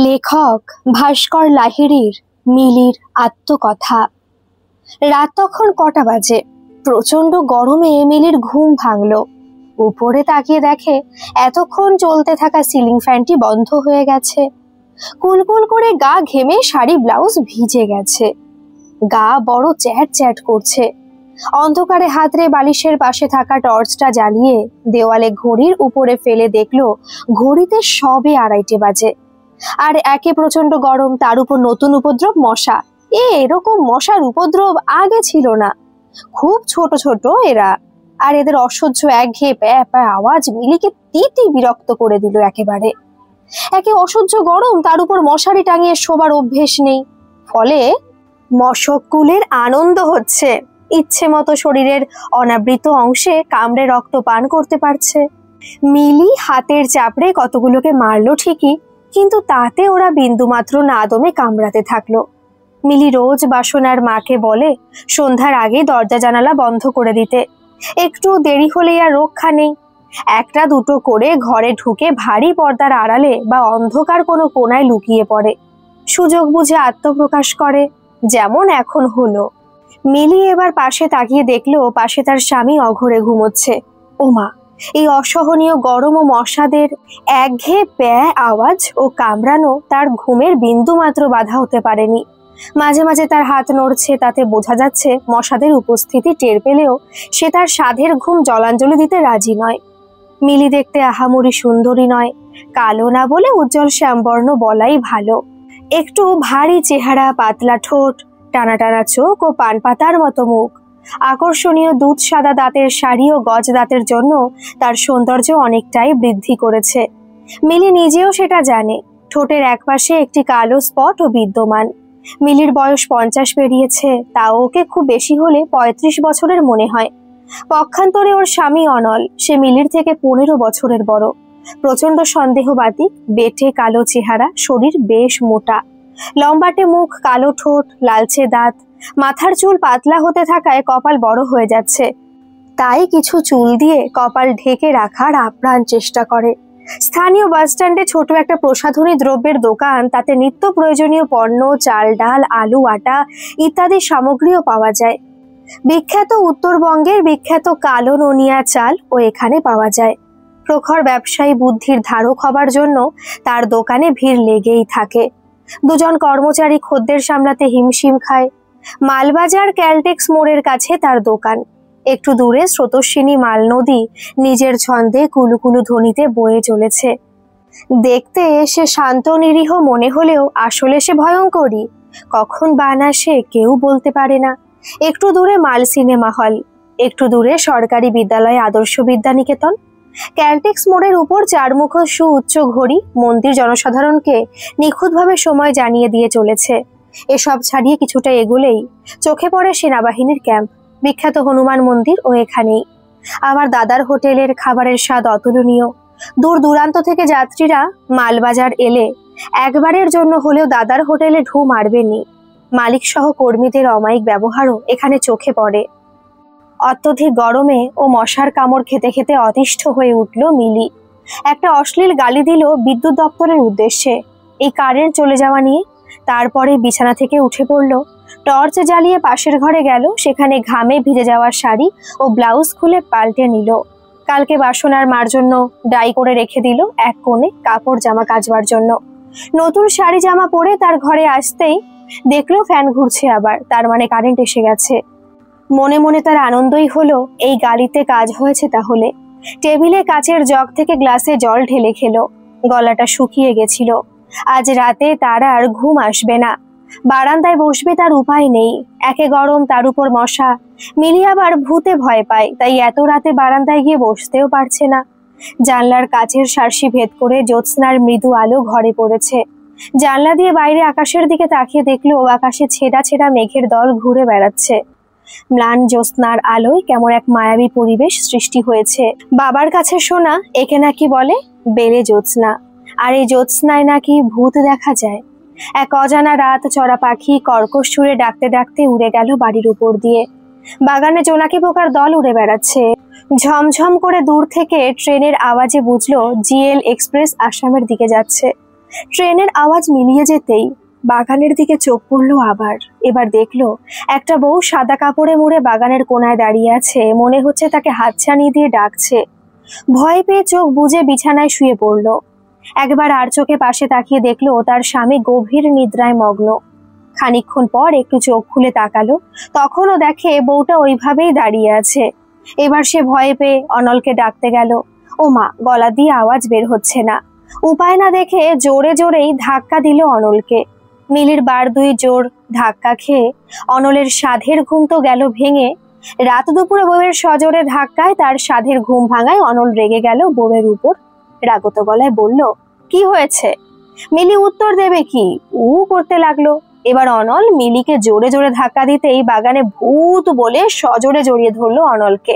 লেখক ভাস্কর লাহিড়ীর মিলির আত্মকথা। রাত তখন কটা বাজে। প্রচন্ড গরমে মিলির ঘুম ভাঙল। উপরে তাকিয়ে দেখে এতক্ষণ চলতে থাকা সিলিং ফ্যানটি বন্ধ হয়ে গেছে। কুলকুল করে গা ঘেমে শাড়ি ব্লাউজ ভিজে গেছে। গা বড় চ্যাট চ্যাট করছে। অন্ধকারে হাতড়ে বালিশের পাশে থাকা টর্চটা জ্বালিয়ে দেওয়ালে ঘড়ির উপরে ফেলে দেখলো ঘড়িতে সবে 2:30 বাজে। আর একে প্রচন্ড গরম, তার উপর নতুন উপদ্রব মশা। এরকম মশার উপদ্রব আগে ছিল না। খুব ছোট ছোট এরা, আর এদের অসহ্য একঘেয়ে প্যা প্যা আওয়াজ মিলিকে তিতি বিরক্ত করে দিল একেবারে। একে অসহ্য গরম, তার উপর মশারি টাঙিয়ে শোবার অভ্যেস নেই। ফলে মশককুলের আনন্দ হচ্ছে, ইচ্ছে মতো শরীরের অনাবৃত অংশে কামড়ে রক্ত পান করতে পারছে। মিলি হাতের চাপড়ে কতগুলোকে মারলো ঠিকই, কিন্তু তাতে ওরা বিন্দুমাত্র না দমে কামড়াতে থাকলো। মিলি রোজ বাসনার মাকে বলে সন্ধ্যার আগে দরজা জানালা বন্ধ করে দিতে, একটু দেরি হলে আর রক্ষা নেই। একটা দুটো করে ঘরে ঢুকে ভারী পর্দার আড়ালে বা অন্ধকার কোনো কোনায় লুকিয়ে পড়ে, সুযোগ বুঝে আত্মপ্রকাশ করে, যেমন এখন হলো। মিলি এবার পাশে তাকিয়ে দেখলো পাশে তার স্বামী অঘরে ঘুমোচ্ছে। ওমা, এই অসহনীয় গরম ও মশাদের একঘেয়ে প্যা আওয়াজ ও কামড়ানো তার ঘুমের বিন্দুমাত্র বাধা হতে পারেনি। মাঝে মাঝে তার হাত নড়ছে, তাতে বোঝা যাচ্ছে মশাদের উপস্থিতি টের পেলেও সে তার সাধের ঘুম জলাঞ্জলি দিতে রাজি নয়। মিলি দেখতে আহামরি সুন্দরী নয়, কালো না বলে উজ্জ্বল শ্যামবর্ণ বলাই ভালো। একটু ভারী চেহারা, পাতলা ঠোঁট, টানা টানা চোখ ও পান পাতার মতো মুখ। আকর্ষণীয় দুধ সাদা দাঁতের শাড়ি ও গজ দাঁতের জন্য তার সৌন্দর্য অনেকটাই বৃদ্ধি করেছে। মিলি নিজেও সেটা জানে। ঠোঁটের একপাশে একটি কালো স্পটও বিদ্যমান। মিলির বয়স 50 পেরিয়েছে, তাও ওকে খুব বেশি হলে 35 বছরের মনে হয়। পক্ষান্তরে ওর স্বামী অনল, সে মিলির থেকে 15 বছরের বড়। প্রচন্ড সন্দেহবাদী, বেঁটে কালো চেহারা, শরীর বেশ মোটা, লম্বাটে মুখ, কালো ঠোঁট, লালচে দাঁত। মাথার চুল পাতলা হতে থাকায় কপাল বড় হয়ে যাচ্ছে, তাই কিছু চুল দিয়ে কপাল ঢেকে রাখার আপ্রাণ চেষ্টা করে। স্থানীয় বাসস্ট্যান্ডে ছোট একটা প্রসাধনী দ্রব্যের দোকান, তাতে নিত্য প্রয়োজনীয় পণ্য, চাল ডাল, আলু, আটা ইত্যাদি সামগ্রীও পাওয়া যায়। বিখ্যাত উত্তরবঙ্গের বিখ্যাত কালো নোনিয়া চাল ও এখানে পাওয়া যায়। প্রখর ব্যবসায়ী বুদ্ধির ধারক হবার জন্য তার দোকানে ভিড় লেগেই থাকে। দুজন কর্মচারী খদ্দের সামলাতে হিমশিম খায়। মালবাজার ক্যালটেক্স মোড়ের কাছে তার দোকান। একটু দূরে স্রোতস্বিনী মাল নদী নিজের ছন্দে কুলুকুলু ধ্বনিতে বয়ে চলেছে। দেখতে সে শান্ত নিরীহ মনে হলেও আসলে সে ভয়ঙ্করী। কখন বান আসে কেউ বলতে পারে না। একটু দূরে মাল সিনেমা হল, একটু দূরে সরকারি বিদ্যালয় আদর্শ বিদ্যানিকেতন। ক্যালটেক্স মোড়ের উপর চারমুখ সুউচ্চ ঘড়ি মন্দির জনসাধারণকে নিখুঁতভাবে সময় জানিয়ে দিয়ে চলেছে। এসব ছাড়িয়ে কিছুটা এগোলেই চোখে পড়ে সেনাবাহিনীর ক্যাম্প, বিখ্যাত হনুমান মন্দির ও এখানেই। আবার দাদার হোটেলের খাবারের স্বাদ অতুলনীয়। দূর দূরান্ত থেকে যাত্রীরা মালবাজার এলে একবারের জন্য হলেও দাদার হোটেলে ঢু মারবেনি। মালিক সহ কর্মীদের অমায়িক ব্যবহারও এখানে চোখে পড়ে। অত্যধিক গরমে ও মশার কামড় খেতে খেতে অতিষ্ঠ হয়ে উঠল মিলি। একটা অশ্লীল গালি দিল বিদ্যুৎ দপ্তরের উদ্দেশ্যে এই কারেন্ট চলে যাওয়া নিয়ে। তারপরে বিছানা থেকে উঠে পড়ল, টর্চ জ্বালিয়ে পাশের ঘরে গেল, সেখানে ঘামে ভিজে যাওয়া শাড়ি ও ব্লাউজ খুলে পাল্টে নিল। কালকে বাসনার মার জন্য ডাই করে রেখে দিল এক কোণে কাপড় জামা কাচবার জন্য। নতুন শাড়ি জামা পরে তার ঘরে আসতেই দেখলো ফ্যান ঘুরছে আবার, তার মানে কারেন্ট এসে গেছে। মনে মনে তার আনন্দই হলো, এই গালিতে কাজ হয়েছে তাহলে। টেবিলে কাচের জগ থেকে গ্লাসে জল ঢেলে খেলো। গলাটা শুকিয়ে গেছিল। আজ রাতে তার আর ঘুম আসবে না। বারান্দায় বসবে তার উপায় নেই। একে গরম, তার উপর মশা। মিলি আবার ভূতে ভয় পায়, তাই এত রাতে বারান্দায় গিয়ে বসতেও পারছে না। জানলার কাচের শার্সি ভেদ করে জ্যোৎস্নার মৃদু আলো ঘরে পড়েছে। জানলা দিয়ে বাইরে আকাশের দিকে তাকিয়ে দেখলো আকাশে ছেঁড়া ছেঁড়া মেঘের দল ঘুরে বেড়াচ্ছে। ম্লান জ্যোৎস্নার আলোয় কেমন এক মায়াবী পরিবেশ সৃষ্টি হয়েছে। বাবার কাছে শোনা একে নাকি বলে বেলে জ্যোৎস্না, আর এই জ্যোৎস্নায় নাকি ভূত দেখা যায়। এক অজানা রাত চড়া পাখি কর্কশ সুরে ডাকতে ডাকতে উড়ে গেল বাড়ির উপর দিয়ে। বাগানে জোনাকি পোকার দল উড়ে বেড়াচ্ছে। ঝমঝম করে দূর থেকে ট্রেনের আওয়াজে বুঝলো জিএল এক্সপ্রেস আসামের দিকে যাচ্ছে। ট্রেনের আওয়াজ মিলিয়ে যেতেই বাগানের দিকে চোখ পড়লো আবার। এবার দেখলো একটা বউ সাদা কাপড়ে মুড়ে বাগানের কোনায় দাঁড়িয়ে আছে, মনে হচ্ছে তাকে হাতছানি দিয়ে ডাকছে। ভয় পেয়ে চোখ বুজে বিছানায় শুয়ে পড়লো। একবার আর চোখে পাশে তাকিয়ে দেখলো তার স্বামী গভীর নিদ্রায় মগ্ন। খানিকক্ষণ পর একটু চোখ খুলে তাকালো, তখনও দেখে বউটা ওইভাবেই দাঁড়িয়ে আছে। এবার সে ভয়ে পেয়ে অনলকে ডাকতে গেল। ও মা, গলা দিয়ে আওয়াজ বের হচ্ছে না। উপায় না দেখে জোরে জোরেই ধাক্কা দিল অনলকে। মিলির বার দুই জোর ধাক্কা খেয়ে অনলের সাধের ঘুম তো গেল ভেঙে। রাত দুপুরে বউয়ের সজোরে ধাক্কায় তার সাধের ঘুম ভাঙায় অনল রেগে গেল বউয়ের উপর। রাগত গলায় বলল, কি হয়েছে? মিলি উত্তর দেবে কি, করতে লাগলো। এবার অনল মিলিকে জোরে জোরে ধাক্কা দিতেই বাগানে ভূত বলে সজোরে জড়িয়ে ধরলো অনলকে।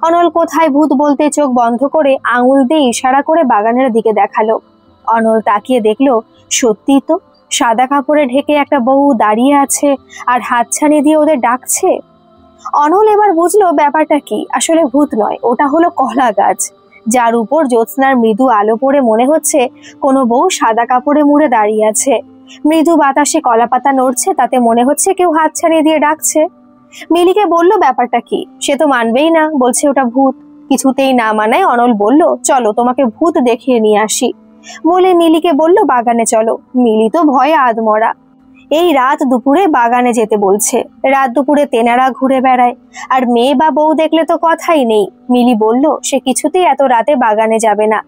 অনল কোথায় ভূত বলতে চোখ বন্ধ করে আঙুল দিয়ে ইশারা করে বাগানের দিকে দেখালো। অনল তাকিয়ে দেখলো সত্যি তো, সাদা কাপড়ে ঢেকে একটা বউ দাঁড়িয়ে আছে আর হাতছানি দিয়ে ওদের ডাকছে। অনল এবার বুঝলো ব্যাপারটা কি। আসলে ভূত নয়, ওটা হলো কলা গাছ, যার উপর জ্যোৎস্নার মৃদু আলো পড়ে মনে হচ্ছে কোনো বউ সাদা কাপড়ে মুড়ে দাঁড়িয়ে আছে। মৃদু বাতাসে কলা পাতা নড়ছে, তাতে মনে হচ্ছে কেউ হাতছানি দিয়ে ডাকছে। মিলিকে বলল ব্যাপারটা কি, সে তো মানবেই না, বলছে ওটা ভূত। কিছুতেই না মানায় অনল বলল, চলো তোমাকে ভূত দেখিয়ে নিয়ে আসি। বলে মিলিকে বলল বাগানে চলো। মিলি তো ভয়ে আধমরা। এই রাত দুপুরে বাগানে যেতে বলছে। রাত দুপুরে তেনারা ঘুরে বেড়ায়, আর মেয়ে বা বউ দেখলে তো কথাই নেই। মিলি বলল সে কিছুতেই এত রাতে বাগানে যাবে না।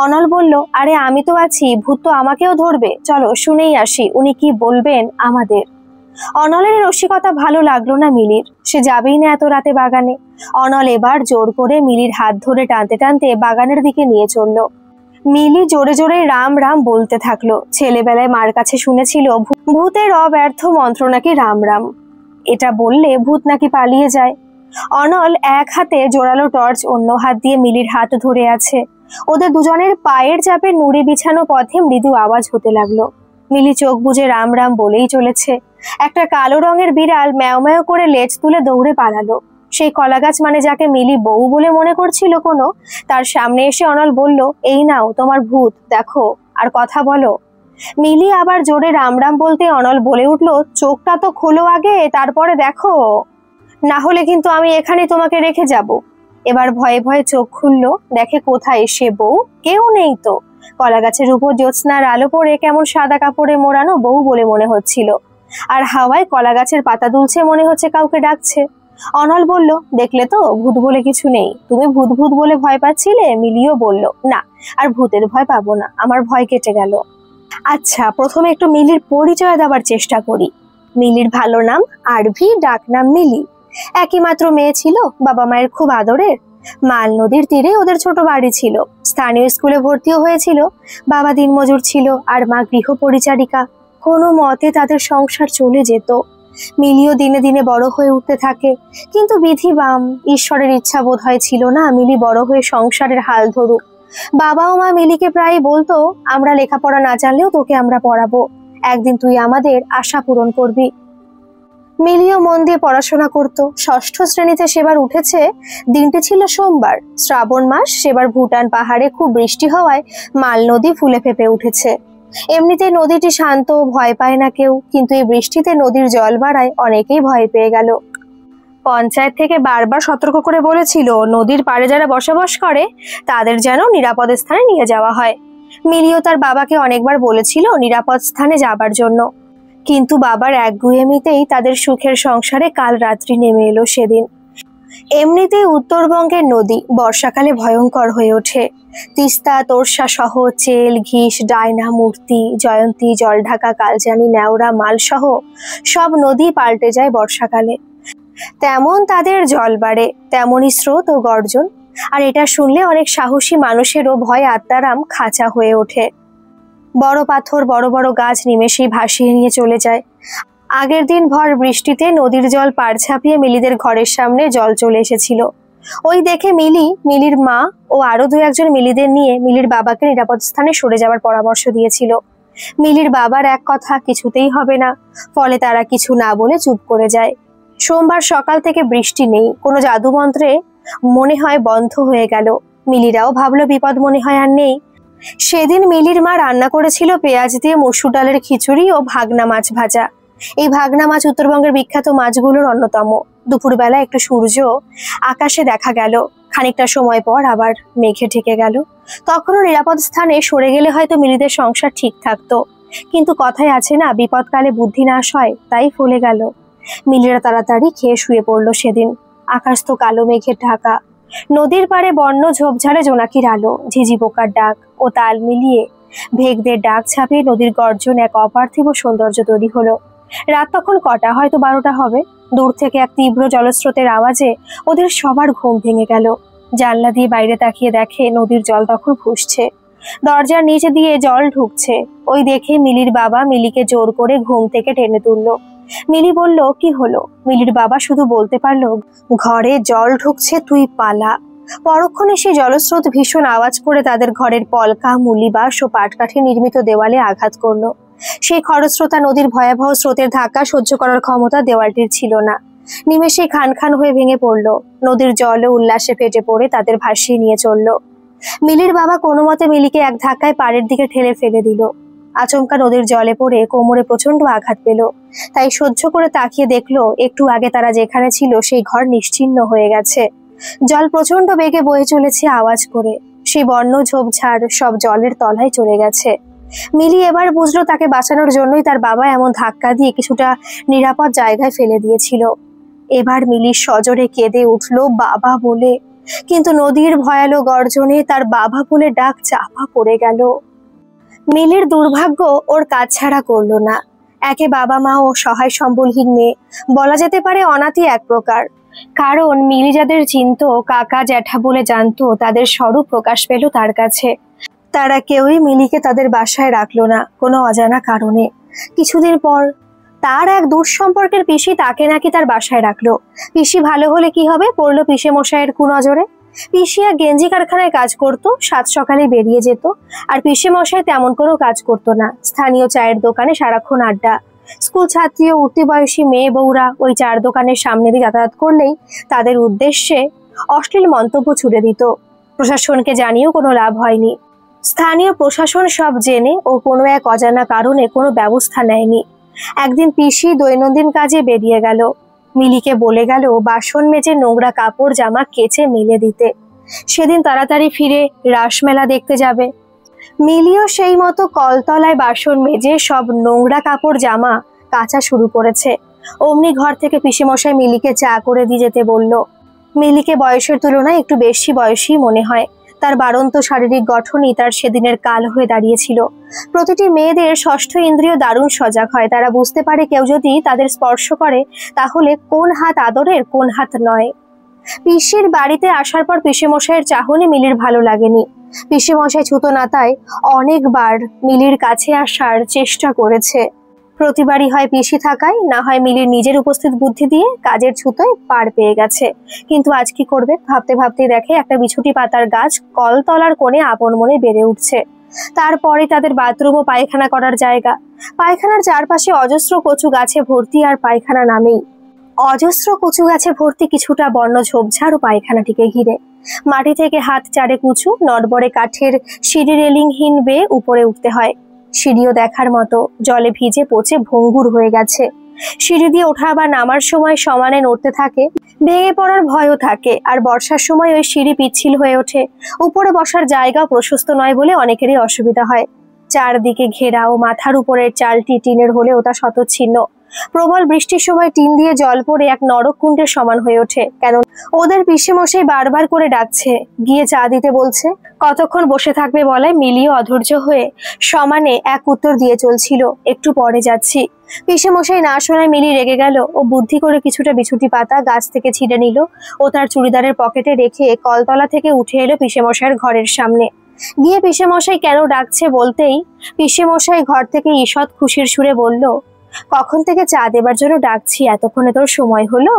অনল বলল, আরে আমি তো আছি, ভূত তো আমাকেও ধরবে, চলো শুনেই আসি উনি কি বলবেন আমাদের। অনলের রসিকতা ভালো লাগলো না মিলির, সে যাবেই না এত রাতে বাগানে। অনল এবার জোর করে মিলির হাত ধরে টানতে টানতে বাগানের দিকে নিয়ে চলল। মিলি জোরে জোরে রাম রাম বলতে থাকলো। ছেলেবেলায় মার কাছে শুনেছিল ভূতের অব্যর্থ মন্ত্র নাকি রাম রাম, এটা বললে ভূত নাকি পালিয়ে যায়। অনল এক হাতে জোরালো টর্চ, অন্য হাত দিয়ে মিলির হাত ধরে আছে। ওদের দুজনের পায়ের চাপে নুড়ি বিছানো পথে মৃদু আওয়াজ হতে লাগলো। মিলি চোখ বুজে রাম রাম বলেই চলেছে। একটা কালো রঙের বিড়াল ম্যাও ম্যাও করে লেজ তুলে দৌড়ে পালালো। সেই কলাগাছ মানে যাকে মিলি বউ বলে মনে করছিল কোনো, তার সামনে এসে অনল বলল, এই নাও তোমার ভূত, দেখো আর কথা বলো। মিলি আবার জোরে রাম রাম বলতে অনল বলে উঠল, চোখটা তো খোলো আগে, তারপরে দেখো, না হলে কিন্তু আমি এখানে তোমাকে রেখে যাব। এবার ভয়ে ভয়ে চোখ খুললো, দেখে কোথায় সে বউ, কেউ নেই তো। কলা গাছের উপর জ্যোৎস্নার আলো পড়ে কেমন সাদা কাপড়ে মোড়ানো বউ বলে মনে হচ্ছিল, আর হাওয়ায় কলা গাছের পাতা দুলছে, মনে হচ্ছে কাউকে ডাকছে। অনল বলল, দেখলে তো ভূত বলে কিছু নেই, তুমি ভূত ভূত বলে ভয় পাচ্ছিলে। মিলিও বলল, না আর ভূতের ভয় পাবো না, আমার ভয় কেটে গেল। আচ্ছা, প্রথমে একটু মিলির পরিচয় দেওয়ার চেষ্টা করি। মিলির ভালো নাম আরভি, ডাক নাম মিলি। একই মাত্র মেয়ে ছিল, বাবা মায়ের খুব আদরের। মাল নদীর তীরে ওদের ছোট বাড়ি ছিল। স্থানীয় স্কুলে ভর্তিও হয়েছিল। বাবা দিনমজুর ছিল আর মা গৃহ পরিচারিকা। কোনো মতে তাদের সংসার চলে যেত। মিলিও দিনে দিনে বড় হয়ে উঠতে থাকে, কিন্তু বিধি বাম, ঈশ্বরের ইচ্ছা বোধ হয় ছিল না মিলি বড় হয়ে সংসারের হাল ধরুক। বাবা ও মা মিলিকে প্রায় বলতো, আমরা লেখাপড়া না জানলেও তোকে আমরা পড়াবো, একদিন তুই আমাদের আশা পূরণ করবি। মিলিও মন দিয়ে পড়াশোনা করত। ষষ্ঠ শ্রেণীতে সেবার উঠেছে। দিনটি ছিল সোমবার, শ্রাবণ মাস। সেবার ভুটান পাহাড়ে খুব বৃষ্টি হওয়ায় মাল নদী ফুলে ফেপে উঠেছে। এমনিতে নদীটি শান্ত, ভয় পায় না কেউ, কিন্তু এই বৃষ্টিতে নদীর জল বাড়ায় অনেকেই ভয় পেয়ে গেল। পঞ্চায়েত থেকে বারবার সতর্ক করে বলেছিল, নদীর পাড়ে যারা বসবাস করে তাদের যেন নিরাপদ স্থানে নিয়ে যাওয়া হয়। মিলিও তার বাবাকে অনেকবার বলেছিল নিরাপদ স্থানে যাবার জন্য, কিন্তু বাবার একগুঁয়েমিতেই তাদের সুখের সংসারে কাল রাত্রি নেমে এলো সেদিন। এমনিতেই উত্তরবঙ্গের নদী বর্ষাকালে ভয়ঙ্কর হয়ে ওঠে। তিস্তা, তোরসা সহ চেল, ঘিস, ডায়না, মূর্তি, জয়ন্তী, জলঢাকা, কালজানি, নেওড়া, মাল সহ সব নদী পাল্টে যায় বর্ষাকালে। তেমন তাদের জল বাড়ে, তেমনই স্রোত ও গর্জন। আর এটা শুনলে অনেক সাহসী মানুষেরও ভয় আত্মারাম খাঁচা হয়ে ওঠে। বড় পাথর, বড় বড় গাছ নিমেষেই ভাসিয়ে নিয়ে চলে যায়। আগের দিন ভর বৃষ্টিতে নদীর জল পাড় ছাপিয়ে মিলিদের ঘরের সামনে জল চলে এসেছিল। ওই দেখে মিলির মা ও আরো দু একজন মিলিদের নিয়ে মিলির বাবাকে নিরাপদ স্থানে সরে যাওয়ার পরামর্শ দিয়েছিল। মিলির বাবার এক কথা কিছুতেই হবে না, ফলে তারা কিছু না বলে চুপ করে যায়। সোমবার সকাল থেকে বৃষ্টি নেই, কোনো জাদুমন্ত্রে মনে হয় বন্ধ হয়ে গেল। মিলিরাও ভাবলো বিপদ মনে হয় আর নেই। সেদিন মিলির মা রান্না করেছিল পেঁয়াজ দিয়ে মসুর ডালের খিচুড়ি ও ভাগনা মাছ ভাজা। এই ভাগনা মাছ উত্তরবঙ্গের বিখ্যাত মাছগুলোর অন্যতম। দুপুরবেলা একটু সূর্য আকাশে দেখা গেল, খানিকটা সময় পর আবার মেঘে ঢেকে গেল। তখনও নিরাপদ স্থানে সরে গেলে হয়তো মিলিদের সংসার ঠিক থাকতো, কিন্তু কথায় আছে না, বিপদকালে বুদ্ধি নাশ হয়, তাই ফলে গেল। মিলিরা তাড়াতাড়ি খেয়ে শুয়ে পড়লো সেদিন। আকাশ তো কালো মেঘের ঢাকা। নদীর পাড়ে বন্য ঝোপঝাড়ে জোনাকির আলো, ঝিঝি পোকার ডাক ও তাল মিলিয়ে ভেগদের ডাক ছাপিয়ে নদীর গর্জন এক অপার্থিব সৌন্দর্য তৈরি হলো। রাত তখন কটা, হয়তো 12টা হবে। দূর থেকে এক তীব্র জলস্রোতের আওয়াজে ওদের সবার ঘুম ভেঙে গেল। জানলা দিয়ে বাইরে তাকিয়ে দেখে নদীর জল তখন ফুসছে, দরজার নিচে দিয়ে জল ঢুকছে। ওই দেখে মিলির বাবা মিলিকে জোর করে ঘুম থেকে টেনে তুললো। মিলি বলল, কি হলো? মিলির বাবা শুধু বলতে পারলো, ঘরে জল ঢুকছে, তুই পালা। পরক্ষণে সেই জলস্রোত ভীষণ আওয়াজ করে তাদের ঘরের পলকা, মুলিবাস ও পাটকাঠি নির্মিত দেওয়ালে আঘাত করলো। সেই খরস্রোতা নদীর ভয়াবহ স্রোতের ধাক্কা সহ্য করার ক্ষমতা দেওয়ালটির ছিল না। নিমেষে খান খান হয়ে ভেঙে পড়ল। নদীর জলে উল্লাসে ফেটে পড়ে তাদের ভাসিয়ে নিয়ে চলল। মিলির বাবা কোনো মতে মিলিকে এক ধাক্কায় পাড়ের দিকে ঠেলে ফেলে দিল। আচমকা নদীর জলে পড়ে কোমরে প্রচন্ড আঘাত পেল। তাই সহ্য করে তাকিয়ে দেখলো, একটু আগে তারা যেখানে ছিল সেই ঘর নিশ্চিহ্ন হয়ে গেছে। জল প্রচন্ড বেগে বয়ে চলেছে আওয়াজ করে। সেই বন্য ঝোপঝাড় সব জলের তলায় চলে গেছে। মিলি এবার বুঝলো তাকে বাঁচানোর জন্যই তার বাবা এমন ধাক্কা দিয়ে কিছুটা নিরাপদ জায়গায় ফেলে দিয়েছিল। এবার মিলি সজোরে কেঁদে উঠলো বাবা বলে, কিন্তু নদীর ভয়ালো গর্জনে তার বাবা বলে ডাক চাপা পড়ে গেল। মিলির দুর্ভাগ্য ওর কাজ ছাড়া করলো না। একে বাবা মা ও সহায় সম্বলহীন মেয়ে, বলা যেতে পারে অনাথি এক প্রকার। কারণ মিলি যাদের চিনত, কাকা জ্যাঠা বলে জানতো, তাদের স্বরূপ প্রকাশ পেল তার কাছে। তারা কেউই মিলিকে তাদের বাসায় রাখলো না কোনো অজানা কারণে। কিছুদিন পর তার এক দূর সম্পর্কের পিসি তাকে নাকি তার বাসায় রাখলো। পিসি ভালো হলে কি হবে, পড়লো পিসে মশাইয়ের কুনজরে। পিসিয়া গেঞ্জি কারখানায় কাজ করতো, সাত সকালে বেরিয়ে যেত। আর পিসে মশাই তেমন কোনো কাজ করতো না, স্থানীয় চায়ের দোকানে সারাক্ষণ আড্ডা। স্কুল ছাত্রী ও উঠতি বয়সী মেয়ে বউরা ওই চার দোকানের সামনে দিয়ে যাতায়াত করলেই তাদের উদ্দেশ্যে অশ্লীল মন্তব্য ছুড়ে দিত। প্রশাসনকে জানিয়েও কোনো লাভ হয়নি। স্থানীয় প্রশাসন সব জেনে ও কোনো এক অজানা কারণে কোনো ব্যবস্থা নেয়নি। একদিন পিসি দৈনন্দিন কাজে বেরিয়ে গেল। মিলিকে বলে গেল বাসন মেজে নোংরা কাপড় জামা কেচে মেলে দিতে। সেদিন তাড়াতাড়ি ফিরে রাসমেলা দেখতে যাবে। মিলিও সেই মতো কলতলায় বাসন মেজে সব নোংরা কাপড় জামা কাচা শুরু করেছে। অমনি ঘর থেকে পিসেমশাই মিলিকে চা করে দিয়ে যেতে বলল। মিলিকে বয়সের তুলনায় একটু বেশি বয়সী মনে হয়। তার বাড়ন্ত শারীরিক গঠনই তার সেদিনের কাল হয়ে দাঁড়িয়েছিল। প্রতিটি মেয়েদের ষষ্ঠ ইন্দ্রিয় দারুণ সজাগ হয়। তারা বুঝতে পারে কেউ যদি তাদের স্পর্শ করে তাহলে কোন হাত আদরের, কোন হাত নয়। পিসির বাড়িতে আসার পর পিসেমশাইয়ের চাহনি মিলির ভালো লাগেনি। পিসেমশাই ছুতো নাতায় অনেকবার মিলির কাছে আসার চেষ্টা করেছে। প্রতিবারই হয় পিসি থাকায়, না হয় মিলির নিজের উপস্থিত বুদ্ধি দিয়ে কাজের ছুতোয় পার পেয়ে গেছে। কিন্তু আজ কি করবে, ভাবতে ভাবতে দেখে একটা বিছুটি পাতার গাছ কলতলার কোণে আপন মনে বেড়ে উঠছে। তারপরে তাদের বাথরুম ও পায়খানা করার জায়গা। পায়খানার চারপাশে অজস্র কচু গাছে ভর্তি, আর পায়খানা নামেই অজস্র কচু গাছে ভর্তি কিছুটা বন্য ঝোপঝাড় ও পায়খানাটিকে ঘিরে। মাটি থেকে হাত চারে উঁচু নড়বড়ে কাঠের সিঁড়ি রেলিংহীন বেয়ে উপরে উঠতে হয়। সিঁড়িও দেখার মতো, জলে ভিজে পচে ভঙ্গুর হয়ে গেছে। সিঁড়ি দিয়ে ওঠা বা নামার সময় সমানে নড়তে থাকে, ভেঙে পড়ার ভয়ও থাকে। আর বর্ষার সময় ওই সিঁড়ি পিচ্ছিল হয়ে ওঠে। উপরে বসার জায়গা প্রশস্ত নয় বলে অনেকেরই অসুবিধা হয়। চারদিকে ঘেরা ও মাথার উপরের চালটি টিনের হলেও তা শতচ্ছিন্ন। প্রবল বৃষ্টির সময় টিন দিয়ে জল পড়ে এক নরক কুণ্ডের সমান হয়ে ওঠে। কেন ওদের পিসেমশাই বারবার করে ডাকছে, গিয়ে চা দিতে বলছে। কতক্ষণ বসে থাকবে বলায় মিলিয়ে অধৈর্য হয়ে সমানে এক উত্তর দিয়ে চলছিল, একটু পরে যাচ্ছি। পিসেমশাই না শোনায় মিলি রেগে গেল ও বুদ্ধি করে কিছুটা বিছুটি পাতা গাছ থেকে ছিঁড়ে নিল ও তার চুড়িদারের পকেটে রেখে কলতলা থেকে উঠে এলো পিসেমশাইয়ের ঘরের সামনে। গিয়ে পিসেমশাই কেন ডাকছে বলতেই পিসেমশাই ঘর থেকে ঈষৎ খুশির সুরে বলল, কখন থেকে চা দেবার জন্য ডাকছি, এতক্ষণে তোর সময় হলো?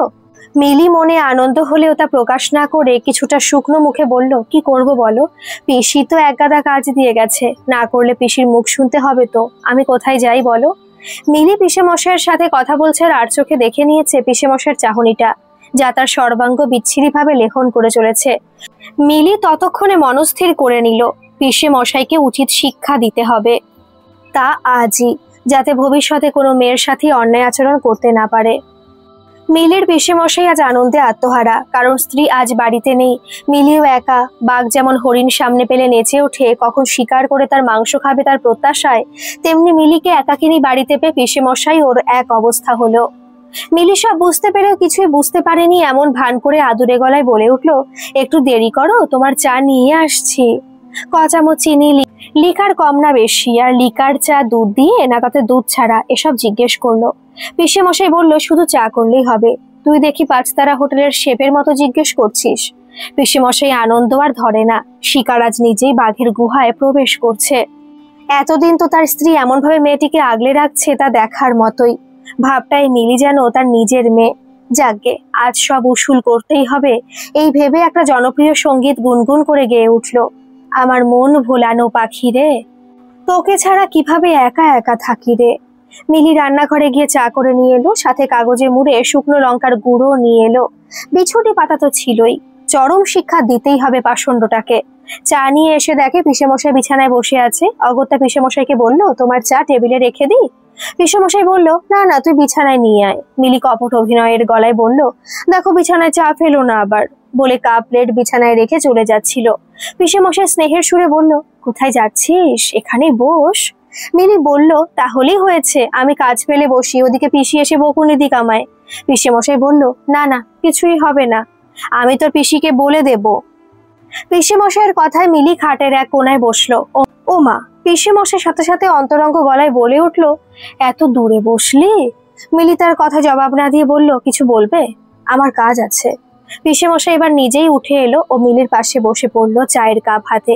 মিলি মনে আনন্দ হলেও তা প্রকাশ না করে কিছুটা শুকনো মুখে বলল, কি করব বলো, পিসি তো একগাদা কাজ দিয়ে গেছে, না করলে পিসির মুখ শুনতে হবে তো, আমি কোথায় যাই বলো? মিলি পিসেমশাইয়ের সাথে কথা বলছে আর আর চোখে দেখে নিয়েছে পিসেমশাইয়ের চাহনিটা, যা তার সর্বাঙ্গ বিচ্ছিরিভাবে লেখন করে চলেছে। মিলি ততক্ষণে মনস্থির করে নিল পিসে মশাইকে উচিত শিক্ষা দিতে হবে, তা আজই, যাতে ভবিষ্যতে কোনো মেয়ের সাথে অন্যায় আচরণ করতে না পারে। মিলির পিসেমশাই আজ আনন্দে আত্মহারা, কারণ স্ত্রী আজ বাড়িতে নেই। মিলিও একা। বাঘ যেমন হরিণ সামনে পেলে নেচে ওঠে, কখন শিকার করে তার মাংস খাবে তার প্রত্যাশায়, তেমনি মিলিকে একাকিনী বাড়িতে পেয়ে পিসেমশাই ওর এক অবস্থা হলো। মিলি সব বুঝতে পেরেও কিছুই বুঝতে পারেনি, এমন ভান করে আদুরে গলায় বলে উঠলো, একটু দেরি করো, তোমার চা নিয়ে আসছি। ক চামচ চিনি, লিকার কম না বেশি, আর লিকার চা দুধ দিয়ে না তাতে দুধ ছাড়া, এসব জিজ্ঞেস করলো। পিসেমশাই বলল, শুধু চা করলেই হবে। তুই দেখি পাঁচতারা হোটেলের শেফের মতো জিজ্ঞেস করছিস। পিসেমশাই আনন্দ আর ধরে না, শিকার আজ নিজেই বাঘের গুহায় প্রবেশ করছে। এতদিন তো তার স্ত্রী এমন ভাবে মেয়েটিকে আগলে রাখছে, তা দেখার মতোই। ভাবটাই মিলি যেন তার নিজের মেয়ে। যাগ্গে, আজ সব উসুল করতেই হবে, এই ভেবে একটা জনপ্রিয় সঙ্গীত গুনগুন করে গেয়ে উঠল, আমার মন ভোলানো পাখি রে, তোকে ছাড়া কিভাবে একা একা থাকি রে। মিলি রান্নাঘরে গিয়ে চা করে নিয়ে এলো, সাথে কাগজে মুড়ে শুকনো লঙ্কার গুঁড়ো নিয়ে এলো। বিছুটি পাতা তো ছিলই, চরম শিক্ষা দিতেই হবে পাষণ্ডটাকে। চা নিয়ে এসে দেখে পিসেমশাই বিছানায় বসে আছে। অগত্যা পিসেমশাইকে বলল, তোমার চা টেবিলে রেখে দিই। পিসেমশাই বলল, না না, তুই বিছানায় নিয়ে আয়। মিলি কপট অভিনয়ের গলায় বলল, দেখো বিছানায় চা ফেলো না আবার, বলে কাপ প্লেট বিছানায় রেখে চলে যাচ্ছিল। পিসেমশাই স্নেহের সুরে বলল, কোথায় যাচ্ছিস, এখানে বস। মিলি বলল, তাহলেই হয়েছে, আমি কাজ পেলে বসি, ওদিকে পিসি এসে বকুনি দিক আমায়। পিসেমশাই বলল, না না, কিছুই হবে না, আমি তোর পিসিকে বলে দেব। পিসেমশাইয়ের কথায় মিলি খাটের এক কোনায় বসলো। ও মা! পিসেমশাইয়ের সাথে সাথে অন্তরঙ্গ গলায় বলে উঠল, এত দূরে বসলি? মিলি তার কথা জবাব না দিয়ে বলল, কিছু বলবে? আমার কাজ আছে। পিসেমশাই এবার নিজেই উঠে এলো ও মিলির পাশে বসে পড়লো, চায়ের কাপ হাতে।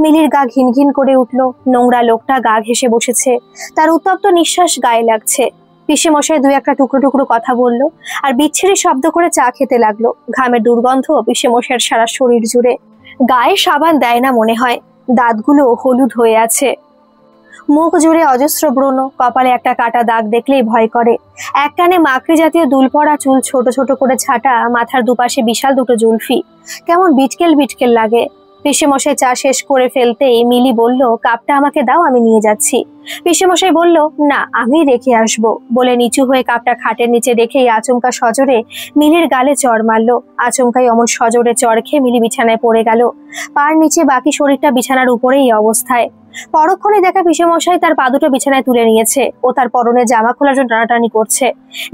মিলির গা ঘিন ঘিন করে উঠলো। নোংরা লোকটা গা ঘেঁষে বসেছে, তার উত্তপ্ত নিঃশ্বাস গায়ে লাগছে। পিসেমশাই দুই একটা টুকরো টুকরো কথা বললো আর বিচ্ছিরি শব্দ করে চা খেতে লাগলো। ঘামের দুর্গন্ধ পিসেমশাইয়ের সারা শরীর জুড়ে। গায়ে সাবান দেয় না মনে হয়, দাঁতগুলো হলুদ হয়ে আছে, মুখ জুড়ে অজস্র ব্রণ, কপালে একটা কাটা দাগ দেখলেই ভয় করে। এক কানে মাকড়ি জাতীয় দুল পড়া চুল ছোট ছোট করে ছাটা, মাথার দুপাশে বিশাল দুটো জুলফি, কেমন বিটকেল বিটকেল লাগে। পিসেমশাই চা শেষ করে ফেলতেই মিলি বলল, কাপটা আমাকে দাও, আমি নিয়ে যাচ্ছি। পিসেমশাই বলল, না, আমি রেখে আসবো, বলে নিচু হয়ে কাপটা খাটের নিচে রেখেই আচমকা সজোরে মিলির গালে চড় মারলো। আচমকাই অমন সজোরে চড় খেয়ে মিলি বিছানায় পড়ে গেল, পার নিচে বাকি শরীরটা বিছানার উপরেই অবস্থায়। পরক্ষণে দেখা পিসেমশাই তার পা দুটো বিছানায় তুলে নিয়েছে ও তার পরনে জামা খোলার জন্য টানাটানি করছে,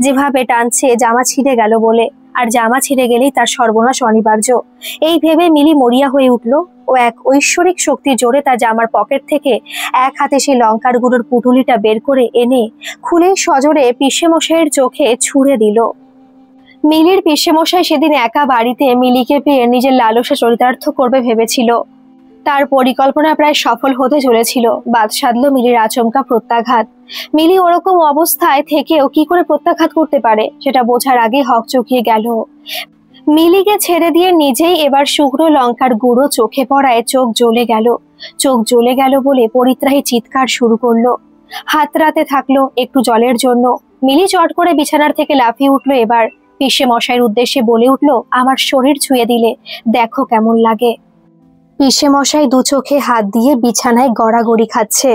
যেভাবে টানছে জামা ছিঁড়ে গেল বলে, আর জামা ছিঁড়ে গেলেই তার সর্বনাশ অনিবার্য। এই ভেবে মিলি মরিয়া হয়ে উঠল ও এক ঐশ্বরিক শক্তির জোরে তার জামার পকেট থেকে এক হাতে সেই লঙ্কার গুঁড়োর পুটুলিটা বের করে এনে খুলে সজোরে পিসেমশাইয়ের চোখে ছুঁড়ে দিল। মিলির পিসেমশাই সেদিন একা বাড়িতে মিলিকে পেয়ে নিজের লালসা চরিতার্থ করবে ভেবেছিল। তার পরিকল্পনা প্রায় সফল হতে চলেছিল। বাদ সাধল মিলির আচমকা প্রত্যাঘাত। মিলি ওরকম অবস্থায় থেকেও কি করে প্রত্যাঘাত করতে পারে সেটা বোঝার আগে হকচকিয়ে গেল। মিলিকে ছেড়ে দিয়ে নিজেই এবার শুকনো লঙ্কার গুঁড়ো চোখে পড়ায় চোখ জ্বলে গেল। চোখ জ্বলে গেল বলে পরিত্রাহী চিৎকার শুরু করলো। হাতড়াতে থাকলো একটু জলের জন্য। মিলি চট করে বিছানার থেকে লাফিয়ে উঠলো। এবার পিসেমশাইয়ের উদ্দেশ্যে বলে উঠলো, আমার শরীর ছুঁয়ে দিলে দেখো কেমন লাগে। পিসেমশাই দু চোখে হাত দিয়ে বিছানায় গড়াগড়ি খাচ্ছে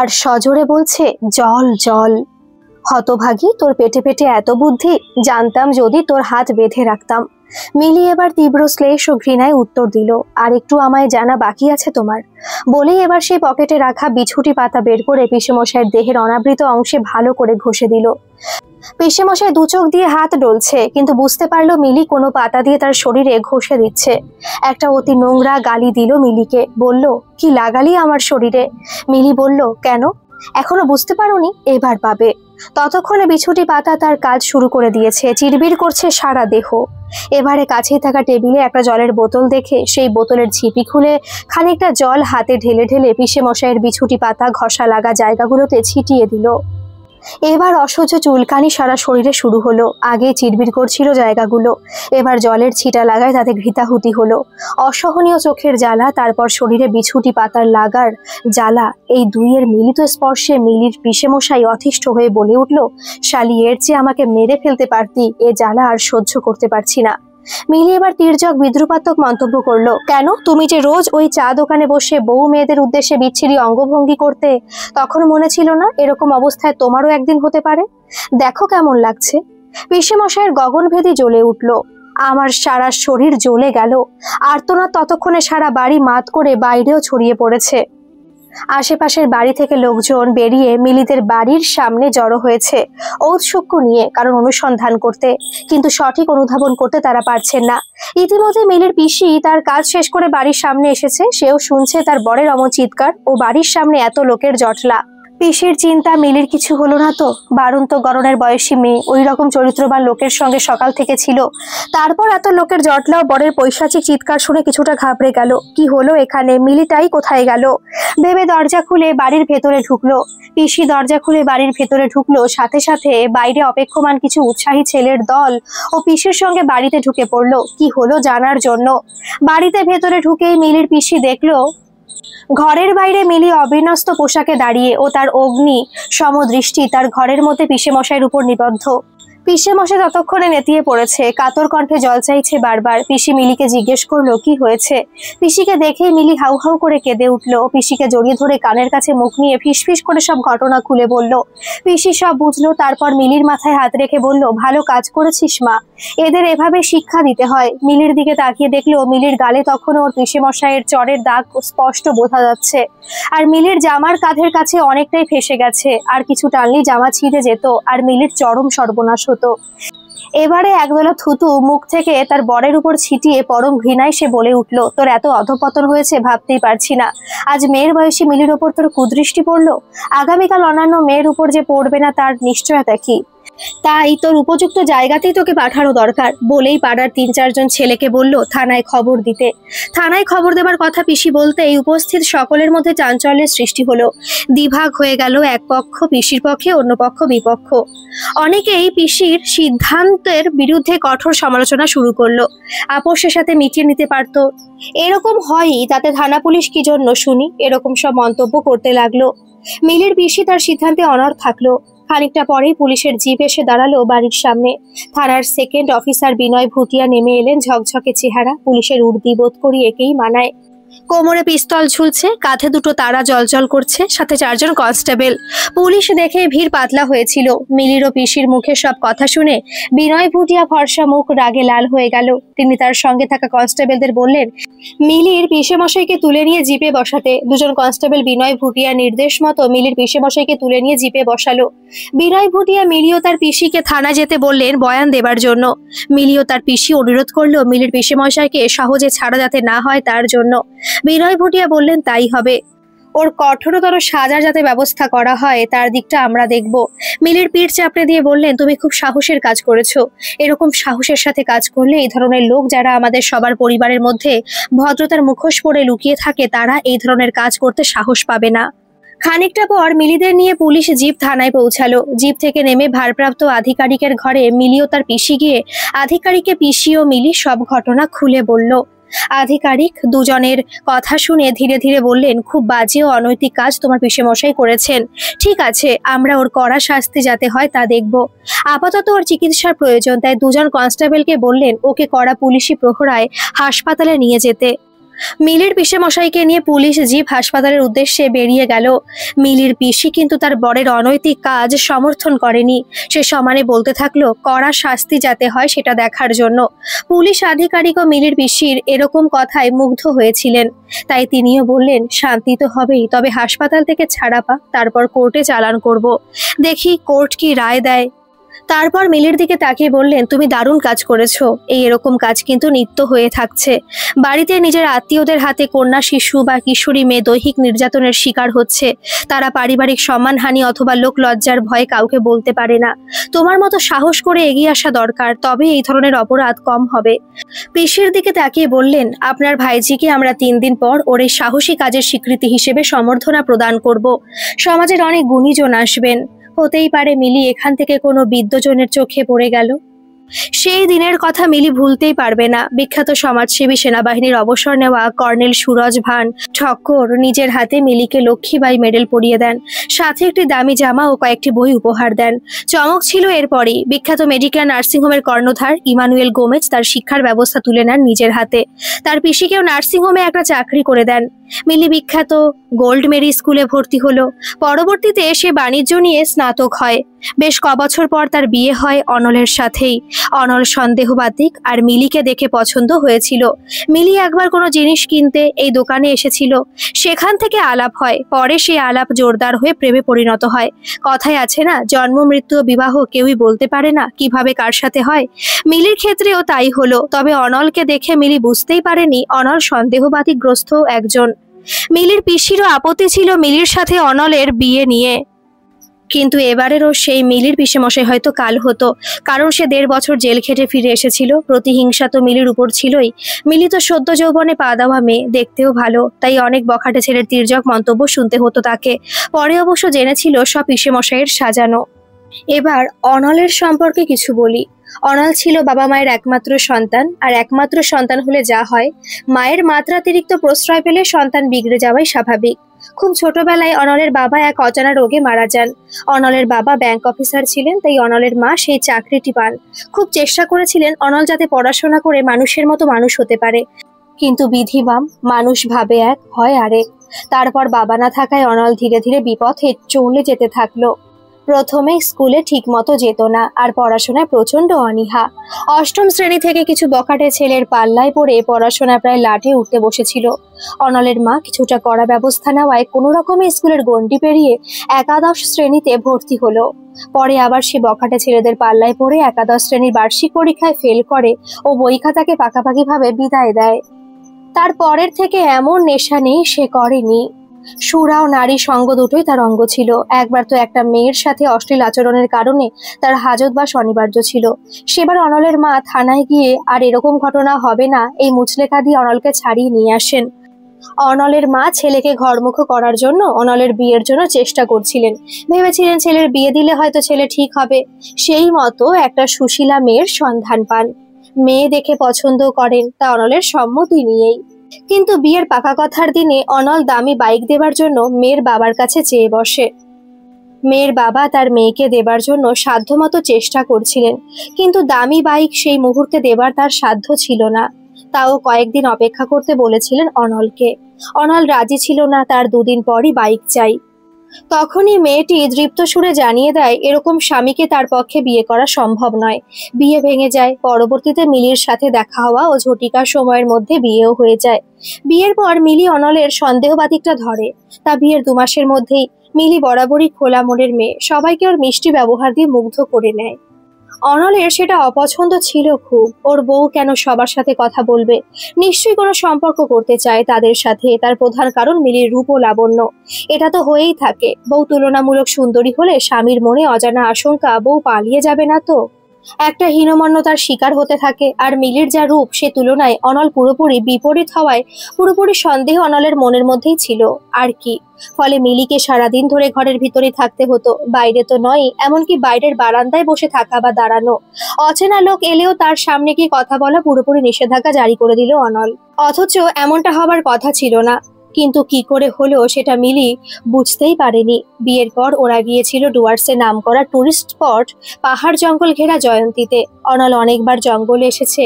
আর সজোরে বলছে, জল জল। হতভাগী, তোর পেটে পেটে এত বুদ্ধি, জানতাম যদি তোর হাত বেঁধে রাখতাম। মিলি এবার তীব্র শ্লেষ ও ঘৃণায় উত্তর দিল, আর একটু আমায় জানা বাকি আছে তোমার। বলেই এবার সেই পকেটে রাখা বিছুটি পাতা বের করে পিসেমশাইয়ের দেহের অনাবৃত অংশে ভালো করে ঘষে দিল। পিসেমশাই দু চোখ দিয়ে হাত ডলছে, কিন্তু বুঝতে পারলো মিলি কোনো পাতা দিয়ে তার শরীরে ঘষে দিচ্ছে। একটা অতি নোংরা গালি দিল মিলিকে, বলল, কি লাগালি আমার শরীরে? মিলি বলল, কেন এখনো বুঝতে পারোনি? এবার পাবে। ততক্ষণে বিছুটি পাতা তার কাজ শুরু করে দিয়েছে, চিরবির করছে সারা দেহ। এবারে কাছেই থাকা টেবিলে একটা জলের বোতল দেখে সেই বোতলের ঝিপি খুলে খানিকটা জল হাতে ঢেলে ঢেলে পিসেমশাইয়ের বিছুটি পাতা ঘষা লাগা জায়গাগুলোতে ছিটিয়ে দিল। এবার অসহ্য চুলকানি সারা শরীরে শুরু হলো। আগে চিরবির করছিল জায়গাগুলো, এবার জলের ছিটা লাগায় তাতে ঘৃতাহুতি হলো। অসহনীয় চোখের জ্বালা, তারপর শরীরে বিছুটি পাতার লাগার জ্বালা, এই দুইয়ের মিলিত স্পর্শে মিলির পিসেমশাই অতিষ্ঠ হয়ে বলে উঠল, শালি, এর চেয়ে আমাকে মেরে ফেলতে পারতি, এ জ্বালা আর সহ্য করতে পারছি না। মিলি এবার তির্যক বিদ্রুপাত্মক মন্তব্য করলো, কেন? তুমি যে রোজ ওই চা দোকানে বসে বউ মেয়েদের উদ্দেশ্যে বিচ্ছিরি অঙ্গভঙ্গি করতে, তখন মনে ছিল না এরকম অবস্থায় তোমারও একদিন হতে পারে? দেখো কেমন লাগছে। পিসেমশাইয়ের গগনভেদী জ্বলে উঠল। আমার সারা শরীর জ্বলে গেল। আর্তনাদ ততক্ষণে সারা বাড়ি মাত করে বাইরেও ছড়িয়ে পড়েছে। আশেপাশের বাড়ি থেকে লোকজন বেরিয়ে মিলিদের বাড়ির সামনে জড়ো হয়েছে ঔৎসুক্য নিয়ে, কারণ অনুসন্ধান করতে, কিন্তু সঠিক অনুধাবন করতে তারা পারছেন না। ইতিমধ্যে মিলির পিসি তার কাজ শেষ করে বাড়ির সামনে এসেছে। সেও শুনছে তার বরের অমন চিৎকার ও বাড়ির সামনে এত লোকের জটলা। পিসির চিন্তা, মিলির কিছু হলো না তো? বারন্ত গরনের বয়সী মেয়ে, ওই রকম চরিত্রবান লোকের সঙ্গে সকাল থেকে ছিল, তারপর এত লোকের জটলা ও বরের পৈশাচিক চিৎকার শুনে কিছুটা ঘাবড়ে গেল। কি হলো এখানে? মিলিটাই কোথায় গেল ভেবে দরজা খুলে বাড়ির ভেতরে ঢুকলো। পিসি দরজা খুলে বাড়ির ভেতরে ঢুকলো, সাথে সাথে বাইরে অপেক্ষমান কিছু উৎসাহী ছেলের দল ও পিসির সঙ্গে বাড়িতে ঢুকে পড়লো কি হলো জানার জন্য। বাড়িতে ভেতরে ঢুকেই মিলির পিসি দেখলো ঘরের বাইরে মিলি অবিন্যস্ত পোশাকে দাঁড়িয়ে ও তার অগ্নি সমদৃষ্টি তার ঘরের মধ্যে পিসেমশাইয়ের উপর নিবদ্ধ। পিসেমশাই ততক্ষণে নেতিয়ে পড়েছে, কাতর কণ্ঠে জল চাইছে বারবার। পিসি মিলিকে জিজ্ঞেস করলো কি হয়েছে। পিসিকে দেখেই মিলি হাউ হাউ করে কেঁদে উঠলো। পিসিকে জড়িয়ে ধরে কানের কাছে মুখ নিয়ে ফিসফিস করে সব ঘটনা খুলে বলল। পিসি সব বুঝলো। তারপর মিলির মাথায় হাত রেখে বলল, ভালো কাজ করেছিস মা, এদের এভাবে শিক্ষা দিতে হয়। মিলির দিকে তাকিয়ে দেখলো মিলির গালে তখনও ওর পিসেমশাইয়ের চরের দাগ স্পষ্ট বোঝা যাচ্ছে, আর মিলির জামার কাঁধের কাছে অনেকটাই ফেসে গেছে। আর কিছু টানলেই জামা ছিঁড়ে যেত, আর মিলির চরম সর্বনাশ হতো। এবারে একদলা থুতু মুখ থেকে তার বরের উপর ছিটিয়ে পরম ঘৃণায় সে বলে উঠল, তোর এত অধপতন হয়েছে ভাবতেই পারছি না। আজ মেয়ের বয়সী মিলির ওপর তোর কুদৃষ্টি পড়লো, আগামীকাল অন্যান্য মেয়ের উপর যে পড়বে না তার নিশ্চয়তা কি? তাই তোর উপযুক্ত জায়গাতেই তোকে পাঠানো দরকার। বলেই পাড়ার ৩-৪ জন ছেলেকে বলল থানায় খবর দিতে। থানায় খবর দেবার কথা পিসি বলতেই উপস্থিত সকলের মধ্যে চাঞ্চল্যের সৃষ্টি হলো। দ্বিভাগ হয়ে গেল, এক পক্ষ পিসির পক্ষে, অন্য পক্ষ বিপক্ষ। অনেকেই পিসির সিদ্ধান্তের বিরুদ্ধে কঠোর সমালোচনা শুরু করলো। আপোষের সাথে মিটিয়ে নিতে পারতো, এরকম হয়ই, তাতে থানা পুলিশ কি জন্য শুনি, এরকম সব মন্তব্য করতে লাগলো। মিলির পিসি তার সিদ্ধান্তে অনড় থাকলো। খানিকটা পরেই পুলিশের জিপ এসে দাঁড়ালো বাড়ির সামনে। থানার সেকেন্ড অফিসার বিনয় ভুটিয়া নেমে এলেন। ঝকঝকে চেহারা, পুলিশের উর্দি বোধ করি একেই মানায়। কোমরে পিস্তল ঝুলছে, কাঁধে দুটো তারা জলজল করছে, সাথে 4 জন কনস্টেবল। পুলিশ দেখে ভিড় পাতলা হয়েছিল। মিলির ও পিসির মুখে সব কথা শুনে বিনয় ভুটিয়া ফর্সা মুখ রাগে লাল হয়ে গেল। তিনি তার সঙ্গে থাকা কনস্টেবলদের বললেন মিলির পিসেমশাইকে তুলে নিয়ে জিপে বসাতে। 2 জন কনস্টেবল বিনয় ভুটিয়া নির্দেশ মতো মিলির পিসেমশাইকে তুলে নিয়ে জিপে বসালো। বিনয় ভুটিয়া মিলি ও তার পিসিকে থানা যেতে বললেন বয়ান দেবার জন্য। মিলি ও তার পিসি অনুরোধ করলো মিলির পিসেমশাইকে সহজে ছাড়া যাতে না হয় তার জন্য। বিনয় ভুটিয়া বললেন তাই হবে, ওর কঠোরতর সাজার যাতে ব্যবস্থা করা হয় তার দিকটা আমরা দেখব। মিলির পিঠ চাপড়ে দিয়ে বললেন তুমি খুব সাহসের কাজ করেছো। এরকম সাহসের সাথে কাজ করলে এই ধরনের লোক যারা আমাদের সবার পরিবারের মধ্যে ভদ্রতার মুখোশ পরে লুকিয়ে থাকে তারা এই ধরনের কাজ করতে সাহস পাবে না। খানিকটা পর মিলিদের নিয়ে পুলিশ জিপ থানায় পৌঁছালো। জিপ থেকে নেমে ভারপ্রাপ্ত আধিকারিকের ঘরে মিলি ও তার পিসি গিয়ে আধিকারিককে পিসি ও মিলি সব ঘটনা খুলে বলল। আধিকারিক 2 জনের কথা শুনে ধীরে ধীরে বললেন খুব বাজে ও অনৈতিক কাজ তোমার পিসেমশাই করেছেন। ঠিক আছে, আমরা ওর কড়া শাস্তি যাতে হয় তা দেখব। আপাতত ওর চিকিৎসার প্রয়োজন, তাই 2 জন কনস্টেবলকে বললেন ওকে কড়া পুলিশি প্রহরায় হাসপাতালে নিয়ে যেতে। মিলির পিসেমশাইকে নিয়ে পুলিশ জিপ হাসপাতালের উদ্দেশ্যে বেরিয়ে গেল। মিলির পিসি কিন্তু তার বরের অনৈতিক কাজ সমর্থন করেনি। সে সমানে বলতে থাকলো কড়া শাস্তি যাতে হয় সেটা দেখার জন্য। পুলিশ আধিকারিক ও মিলির পিসির এরকম কথায় মুগ্ধ হয়েছিলেন, তাই তিনিও বললেন শান্তি তো হবেই, তবে হাসপাতাল থেকে ছাড়া পা, তারপর কোর্টে চালান করব, দেখি কোর্ট কি রায় দেয়। তারপর মিলির দিকে তাকিয়ে বললেন তুমি দারুণ কাজ করেছো। এরকম কাজ কিন্তু নিত্য হয়ে থাকছে। বাড়িতে নিজের আত্মীয়দের হাতে কন্যা শিশু বা কিশোরী মেয়ে দৈহিক নির্যাতনের শিকার হচ্ছে। তারা পারিবারিক সম্মানহানি অথবা লোক লজ্জার ভয়ে কাউকে বলতে পারে না। তোমার মতো সাহস করে এগিয়ে আসা দরকার, তবে এই ধরনের অপরাধ কম হবে। পিসির দিকে তাকিয়ে বললেন আপনার ভাইজিকে আমরা 3 দিন পর ওর এই সাহসী কাজের স্বীকৃতি হিসেবে সম্বর্ধনা প্রদান করব। সমাজের অনেক গুণীজন আসবেন, হতেই পারে মিলি এখান থেকে কোনো বিদ্যজনের চোখে পড়ে গেল। সেই দিনের কথা মিলি ভুলতেই পারবে না। বিখ্যাত সমাজসেবী সেনাবাহিনীর অবসর নেওয়া কর্নেল সুরজ ভান ঠক্কর নিজের হাতে মিলিকে লক্ষ্মীবাই মেডেল পরিয়ে দেন, সাথে একটি দামি জামা ও কয়েকটি বই উপহার দেন। চমক ছিল এরপরই বিখ্যাত মেডিকেল নার্সিংহোমের কর্ণধার ইমানুয়েল গোমেজ তার শিক্ষার ব্যবস্থা তুলে নেন নিজের হাতে। তার পিসিকেও নার্সিংহোমে একটা চাকরি করে দেন। মিলি বিখ্যাত গোল্ড মেরি স্কুলে ভর্তি হলো। পরবর্তীতে সে বাণিজ্য নিয়ে স্নাতক হয়। বেশ কবছর পর তার বিয়ে হয় অনলের সাথেই। অনল সন্দেহবাতিক আর মিলিকে দেখে পছন্দ হয়েছিল। মিলি একবার কোনো জিনিস কিনতে এই দোকানে এসেছিল, সেখান থেকে আলাপ হয়। পরে সেই আলাপ জোরদার হয়ে প্রেমে পরিণত হয়। কথায় আছে না, জন্ম মৃত্যু ও বিবাহ কেউই বলতে পারে না কিভাবে কার সাথে হয়। মিলির ক্ষেত্রেও তাই হলো। তবে অনলকে দেখে মিলি বুঝতেই পারেনি অনল সন্দেহবাতিকগ্রস্ত একজন। মিলির পিসিরও আপত্তি ছিল মিলির সাথে অনলের বিয়ে নিয়ে, কিন্তু এবারেরও সেই মিলির পিসেমশাই হয়তো কাল হতো, কারণ সে 1.5 বছর জেল খেটে ফিরে এসেছিল। প্রতিহিংসা তো মিলির উপর ছিলই। মিলি তো সদ্য যৌবনে পা দেওয়া মেয়ে, দেখতেও ভালো, তাই অনেক বখাটে ছেলের তির্যক মন্তব্য শুনতে হতো তাকে। পরে অবশ্য জেনেছিল সব পিসেমশাইয়ের সাজানো। এবার অনলের সম্পর্কে কিছু বলি। অনল ছিল বাবা মায়ের একমাত্র সন্তান, আর একমাত্র সন্তান হলে যা হয়, মায়ের মাত্রাতিরিক্ত প্রশ্রয় পেলে সন্তান বিগড়ে যাওয়াই স্বাভাবিক। খুব ছোটবেলায় অনলের বাবা এক অজানা রোগে মারা যান। অনলের বাবা ব্যাংক অফিসার ছিলেন, তাই অনলের মা সেই চাকরিটি পান। খুব চেষ্টা করেছিলেন অনল যাতে পড়াশোনা করে মানুষের মতো মানুষ হতে পারে, কিন্তু বিধিবাম, মানুষ ভাবে এক, হয় আরেক। তারপর বাবা না থাকায় অনল ধীরে ধীরে বিপথে চলে যেতে থাকলো। প্রথমে স্কুলে ঠিক মতো যেত না, আর পড়াশোনায় প্রচন্ড অনীহা। 8ম শ্রেণী থেকে কিছু বখাটে ছেলের পাল্লায় পড়ে পড়াশোনা প্রায় লাটে উঠতে বসেছিল। অনলের মা কিছুটা কড়া ব্যবস্থা নেওয়ায় কোনো রকমে স্কুলের গণ্ডি পেরিয়ে একাদশ শ্রেণীতে ভর্তি হলো। পরে আবার সে বখাটে ছেলেদের পাল্লায় পড়ে একাদশ শ্রেণীর বার্ষিক পরীক্ষায় ফেল করে ও বই খাতাকে পাকাপাকিভাবে বিদায় দেয়। তার পরের থেকে এমন নেশা নেই সে করেনি। সুরা ও নারী সঙ্গ দুটোই তার অঙ্গ ছিল। একবার তো একটা মেয়ের সাথে অশ্লীল আচরণের কারণে তার হাজতবাস অনিবার্য ছিল। সেবার অনলের মা থানায় গিয়ে আর এরকম ঘটনা হবে না এই মুচলেখা দিয়ে অনলকে ছাড়িয়ে নিয়ে আসেন। অনলের মা ছেলেকে ঘরমুখো করার জন্য অনলের বিয়ের জন্য চেষ্টা করছিলেন। ভেবেছিলেন ছেলের বিয়ে দিলে হয়তো ছেলে ঠিক হবে। সেই মতো একটা সুশীলা মেয়ের সন্ধান পান। মেয়ে দেখে পছন্দ করেন, তা অনলের সম্মতি নিয়েই। কিন্তু বিয়ের পাকা কথার দিনে অনল দামি বাইক দেবার জন্য মেয়ের বাবার কাছে চেয়ে বসে। মেয়ের বাবা তার মেয়েকে দেবার জন্য সাধ্যমতো চেষ্টা করছিলেন, কিন্তু দামি বাইক সেই মুহূর্তে দেবার তার সাধ্য ছিল না। তাও কয়েকদিন অপেক্ষা করতে বলেছিলেন অনলকে। অনল রাজি ছিল না, তার 2 দিন পরই বাইক চাই। তখনই মেয়েটি দৃপ্ত সুরে জানিয়ে দেয় এরকম স্বামীকে তার পক্ষে বিয়ে করা সম্ভব নয়। বিয়ে ভেঙে যায়। পরবর্তীতে মিলির সাথে দেখা হওয়া ও ঝটিকার সময়ের মধ্যে বিয়েও হয়ে যায়। বিয়ের পর মিলি অনলের সন্দেহবাতিকটা ধরে। তা বিয়ের 2 মাসের মধ্যেই। মিলি বরাবরই খোলা মনের মেয়ে, সবাইকে ওর মিষ্টি ব্যবহার দিয়ে মুগ্ধ করে নেয়। অনলের সেটা অপছন্দ ছিল খুব। ওর বউ কেন সবার সাথে কথা বলবে, নিশ্চয়ই কোনো সম্পর্ক করতে চায় তাদের সাথে। তার প্রধান কারণ মিলির রূপ ও লাবণ্য। এটা তো হয়েই থাকে। বউ তুলনামূলক সুন্দরী হলে স্বামীর মনে অজানা আশঙ্কা বউ পালিয়ে যাবে না তো। একটা হীনমন্যতার শিকার হতে থাকে। আর মিলির যা রূপ, সে তুলনায় অনল পুরোপুরি বিপরীত হওয়ায় পুরোপুরি সন্দেহ অনলের মনের মধ্যেই ছিল আর কি। ফলে মিলিকে সারাদিন ধরে ঘরের ভিতরে থাকতে হতো, বাইরে তো নয়, এমনকি বাইরের বারান্দায় বসে থাকা বা দাঁড়ানো। অচেনা লোক এলেও তার সামনে গিয়ে কথা বলা পুরোপুরি নিষেধাজ্ঞা জারি করে দিল অনল। অথচ এমনটা হবার কথা ছিল না, কিন্তু কি করে হলো সেটা মিলি বুঝতেই পারেনি। বিয়ের পর ওরা গিয়েছিল ডুয়ার্সে নামকরা টুরিস্ট স্পট পাহাড় জঙ্গল ঘেরা জয়ন্তীতে। অনল অনেকবার জঙ্গলে এসেছে।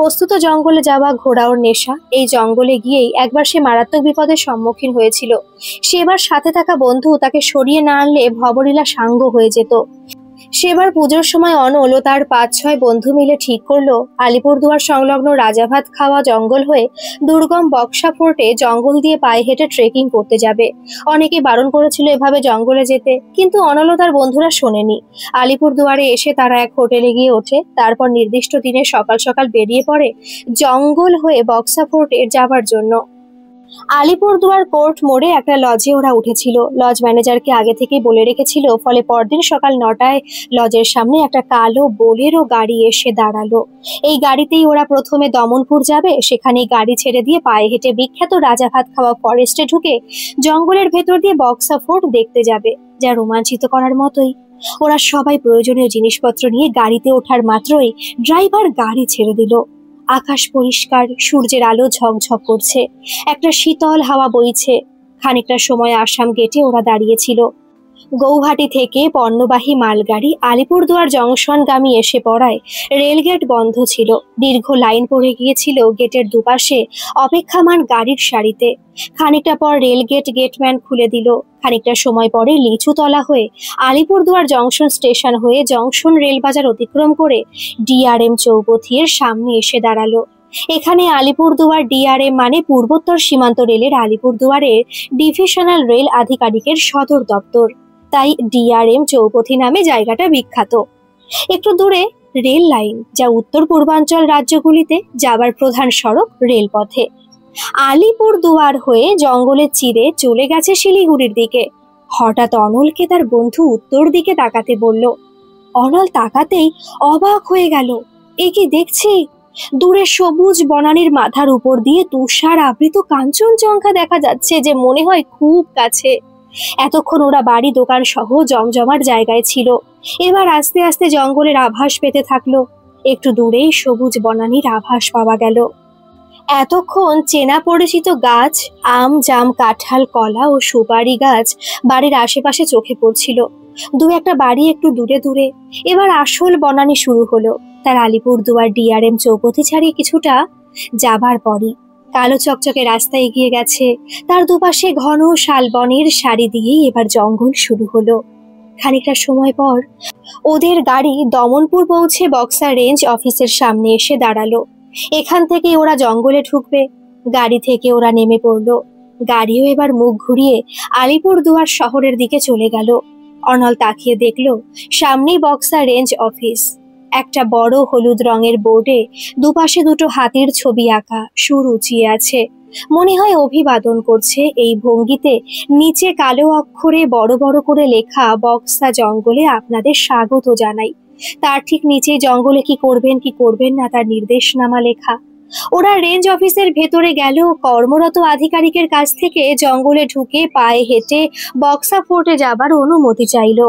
বস্তুত জঙ্গলে যাওয়া ঘোড়া ওর নেশা। এই জঙ্গলে গিয়েই একবার সে মারাত্মক বিপদের সম্মুখীন হয়েছিল। সেবার সাথে থাকা বন্ধু তাকে সরিয়ে না আনলে ভবলীলা সাঙ্গ হয়ে যেত। সেবার পুজোর সময় অনল ও তার 5-6 বন্ধু মিলে ঠিক করলো আলিপুরদুয়ার সংলগ্ন রাজাভাত খাওয়া জঙ্গল হয়ে দুর্গম বক্সা ফোর্টে জঙ্গল দিয়ে পায়ে হেঁটে ট্রেকিং করতে যাবে। অনেকে বারণ করেছিল এভাবে জঙ্গলে যেতে, কিন্তু অনল ও তার বন্ধুরা শোনেনি। আলিপুরদুয়ারে এসে তারা এক হোটেলে গিয়ে ওঠে। তারপর নির্দিষ্ট দিনে সকাল সকাল বেরিয়ে পড়ে জঙ্গল হয়ে বক্সা ফোর্টে যাবার জন্য। আলিপুরদুয়ার কোর্ট মোড়ে একটা লজে ওরা উঠেছিল। লজ ম্যানেজারকে আগে থেকেই বলে রেখেছিল, ফলে পরদিন সকাল 9টায় লজের সামনে একটা কালো বোলেরো গাড়ি এসে দাঁড়ালো। এই গাড়িতেই ওরা প্রথমে দমনপুর যাবে। সেখানেই গাড়ি ছেড়ে দিয়ে পায়ে হেঁটে বিখ্যাত রাজাভাত খাওয়া ফরেস্টে ঢুকে জঙ্গলের ভেতর দিয়ে বক্সা ফোর্ট দেখতে যাবে, যা রোমাঞ্চিত করার মতোই। ওরা সবাই প্রয়োজনীয় জিনিসপত্র নিয়ে গাড়িতে ওঠার মাত্রই ড্রাইভার গাড়ি ছেড়ে দিল। আকাশ পরিষ্কার, সূর্যের আলো ঝকঝক করছে, একটা শীতল হাওয়া বইছে। খানিকটা সময় আসাম গেটে ওরা দাঁড়িয়েছিল। গৌহাটি থেকে পণ্যবাহী মালগাড়ি আলিপুরদুয়ার জংশনগামী এসে পড়ায় রেলগেট বন্ধ ছিল। দীর্ঘ লাইন পড়ে গিয়েছিল গেটের দুপাশে অপেক্ষামান গাড়ির সারিতে। খানিকটা পর রেলগেট গেটম্যান খুলে দিল। খানিকটা সময় পরে লিচুতলা হয়ে আলিপুরদুয়ার জংশন স্টেশন হয়ে জংশন রেলবাজার অতিক্রম করে ডিআরএম চৌপথির সামনে এসে দাঁড়ালো। এখানে আলিপুরদুয়ার ডিআরএম মানে পূর্বোত্তর সীমান্ত রেলের আলিপুরদুয়ারের ডিভিশনাল রেল আধিকারিকের সদর দপ্তর। তাই ডিআরএম চৌপথি নামে জায়গাটা বিখ্যাত। একটু দূরে রেল লাইন, যা উত্তর পূর্বাঞ্চল রাজ্যগুলিতে যাবার প্রধান সড়ক রেলপথে। আলিপুরদুয়ার হয়ে জঙ্গলের চিরে চলে গেছে শিলিগুড়ির দিকে। হঠাৎ অনলকে তার বন্ধু উত্তর দিকে তাকাতে বলল। অনল তাকাতেই অবাক হয়ে গেল। এ কি দেখছি? দূরে সবুজ বনানীর মাথার উপর দিয়ে তুষার আবৃত কাঞ্চনজঙ্ঘা দেখা যাচ্ছে, যে মনে হয় খুব কাছে। এতক্ষণ ওরা বাড়ি দোকান সহ জমজমার জায়গায় ছিল, এবার আস্তে আস্তে জঙ্গলের আভাস পেতে থাকলো। একটু দূরেই সবুজ বনানীর আভাস পাওয়া গেল। এতক্ষণ চেনা পরিচিত গাছ, আম, জাম, কাঁঠাল, কলা ও সুপারি গাছ বাড়ির আশেপাশে চোখে পড়ছিল। দু একটা বাড়ি একটু দূরে দূরে। এবার আসল বনানী শুরু হলো। তার আলিপুরদুয়ার ডিআরএম চৌপথি ছাড়িয়ে কিছুটা যাবার পরই কালো চকচকে রাস্তা এগিয়ে গেছে। তার দুপাশে ঘন শালবনের সারি দিয়েই এবার জঙ্গল শুরু হলো। খানিকটা সময় পর ওদের গাড়ি দমনপুর পৌঁছে বক্সা রেঞ্জ অফিসের সামনে এসে দাঁড়ালো। এখান থেকে ওরা জঙ্গলে ঢুকবে। গাড়ি থেকে ওরা নেমে পড়লো। গাড়িও এবার মুখ ঘুরিয়ে আলিপুরদুয়ার শহরের দিকে চলে গেল। অনল তাকিয়ে দেখলো সামনেই বক্সা রেঞ্জ অফিস। একটা বড় হলুদ রঙের বোর্ডে দুপাশে দুটো হাতির ছবি আঁকা, সুর উঁচিয়ে আছে। মনে হয় অভিবাদন করছে। এই ভঙ্গিতে নিচে কালো অক্ষরে বড় বড় করে লেখা, বক্সা জঙ্গলে আপনাদের স্বাগত জানাই। তার ঠিক নিচে জঙ্গলে কি করবেন কি করবেন না তার নির্দেশনামা লেখা। ওরা রেঞ্জ অফিসের ভেতরে গেল। কর্মরত আধিকারিকের কাছ থেকে জঙ্গলে ঢুকে পায়ে হেঁটে বক্সা ফোর্টে যাবার অনুমতি চাইল।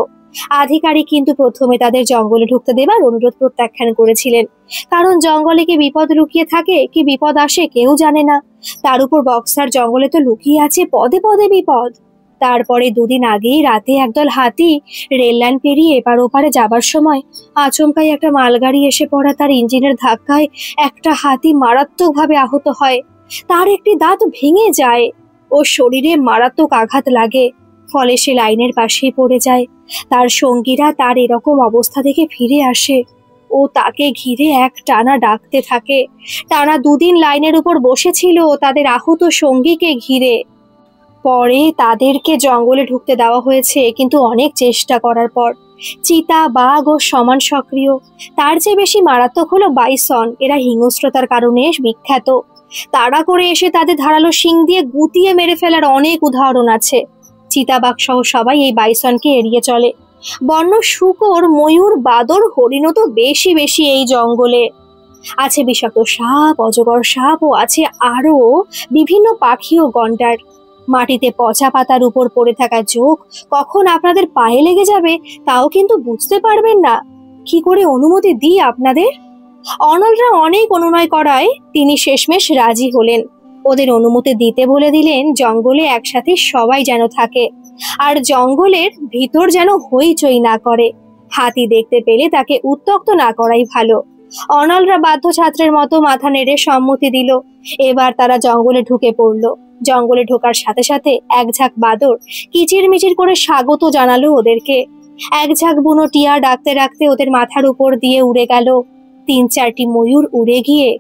আধিকারিক কিন্তু প্রথমে তাদের জঙ্গলে ঢুকতে দেবার অনুরোধ প্রত্যাখ্যান করেছিলেন, কারণ জঙ্গলে কি বিপদ লুকিয়ে থাকে, কি বিপদ আসে কেউ জানে না। তার উপর বক্সার জঙ্গলে তো লুকিয়ে আছে পদে পদে বিপদ। তারপরে দুদিন আগেই রাতে একদল হাতি রেল লাইন পেরিয়ে এপার ওপারে যাবার সময় আচমকাই একটা মালগাড়ি এসে পড়া, তার ইঞ্জিনের ধাক্কায় একটা হাতি মারাত্মকভাবে আহত হয়। তার একটি দাঁত ভেঙে যায় ও শরীরে মারাত্মক আঘাত লাগে। ফলে সে লাইনের পাশেই পড়ে যায়। তার সঙ্গীরা তার এরকম অবস্থা দেখে ফিরে আসে ও তাকে ঘিরে এক টানা ডাকতে থাকে। টানা দুদিন লাইনের উপর বসেছিল তাদের আহত সঙ্গীকে ঘিরে। পরে তাদেরকে জঙ্গলে ঢুকতে দেওয়া হয়েছে, কিন্তু অনেক চেষ্টা করার পর। চিতা, বাঘ ও সমান সক্রিয়। তার চেয়ে বেশি মারাত্মক হলো বাইসন। এরা হিংস্রতার কারণে বিখ্যাত। তাড়া করে এসে তাদের ধারালো শিং দিয়ে গুতিয়ে মেরে ফেলার অনেক উদাহরণ আছে। চিতাবাঘ সহ সবাই এই বাইসনকে এড়িয়ে চলে। বন্য শূকর, ময়ূর, বাদর, হরিণও তো বেশি বেশি এই জঙ্গলে। আছে বিষাক্ত সাপ, অজগর সাপ ও আছে আরো বিভিন্ন পাখি ও গন্ডার। মাটিতে পচা পাতার উপর পড়ে থাকা জোক কখন আপনাদের পায়ে লেগে যাবে তাও কিন্তু বুঝতে পারবেন না। কি করে অনুমতি দিই আপনাদের? অনলরা অনেক অনুনয় করায় তিনি শেষমেশ রাজি হলেন। ওদের অনুমতি দিতে বলে দিলেন জঙ্গলে একসাথে সবাই যেন থাকে, আর জঙ্গলের ভিতর যেন হইচই না করে। হাতি দেখতে পেলে তাকে উত্ত্যক্ত না করাই ভালো। অনলরা বাধ্য ছাত্রের মতো মাথা নেড়ে সম্মতি দিল। এবার তারা জঙ্গলে ঢুকে পড়ল। জঙ্গলে ঢোকার সাথে সাথে এক ঝাঁক বাদর কিচিরমিচির করে স্বাগত জানালো ওদেরকে। এক ঝাঁক বুনো টিয়া ডাকতে ডাকতে ওদের মাথার উপর দিয়ে উড়ে গেল। 3-4টি ময়ূর উড়ে গিয়ে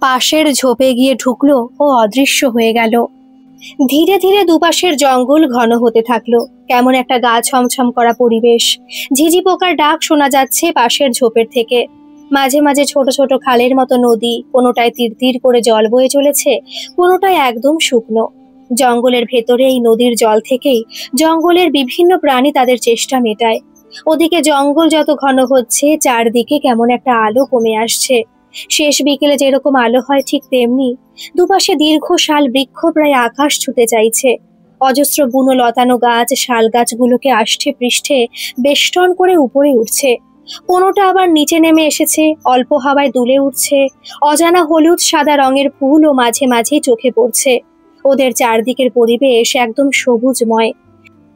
পাশের ঝোপে গিয়ে ঢুকলো ও অদৃশ্য হয়ে গেল। ধীরে ধীরে দুপাশের জঙ্গল ঘন হতে থাকলো। কেমন একটা গা ছমছম করা পরিবেশ। ঝিঝি পোকার ডাক শোনা যাচ্ছে পাশের ঝোপের থেকে। মাঝে মাঝে ছোট ছোট খালের মতো নদী, কোনোটায় তীর তীর করে জল বয়ে চলেছে, কোনোটায় একদম শুকনো। জঙ্গলের ভেতরে এই নদীর জল থেকেই জঙ্গলের বিভিন্ন প্রাণী তাদের চেষ্টা মেটায়। ওদিকে জঙ্গল যত ঘন হচ্ছে, চারদিকে কেমন একটা আলো কমে আসছে। শেষ বিকেলে যেরকম আলো হয় ঠিক তেমনি দুপাশে দীর্ঘ শাল বৃক্ষ প্রায় আকাশ ছুতে চাইছে। অজস্র বুনো লতানো গাছ শাল গাছগুলোকে আষ্টে পৃষ্ঠে বেষ্টন করে উপরে উঠছে, কোনোটা আবার নিচে নেমে এসেছে, অল্প হাওয়ায় দুলে উঠছে। অজানা হলুদ সাদা রঙের ফুলও মাঝে মাঝে চোখে পড়ছে। ওদের চারদিকের পরিবেশ একদম সবুজময়।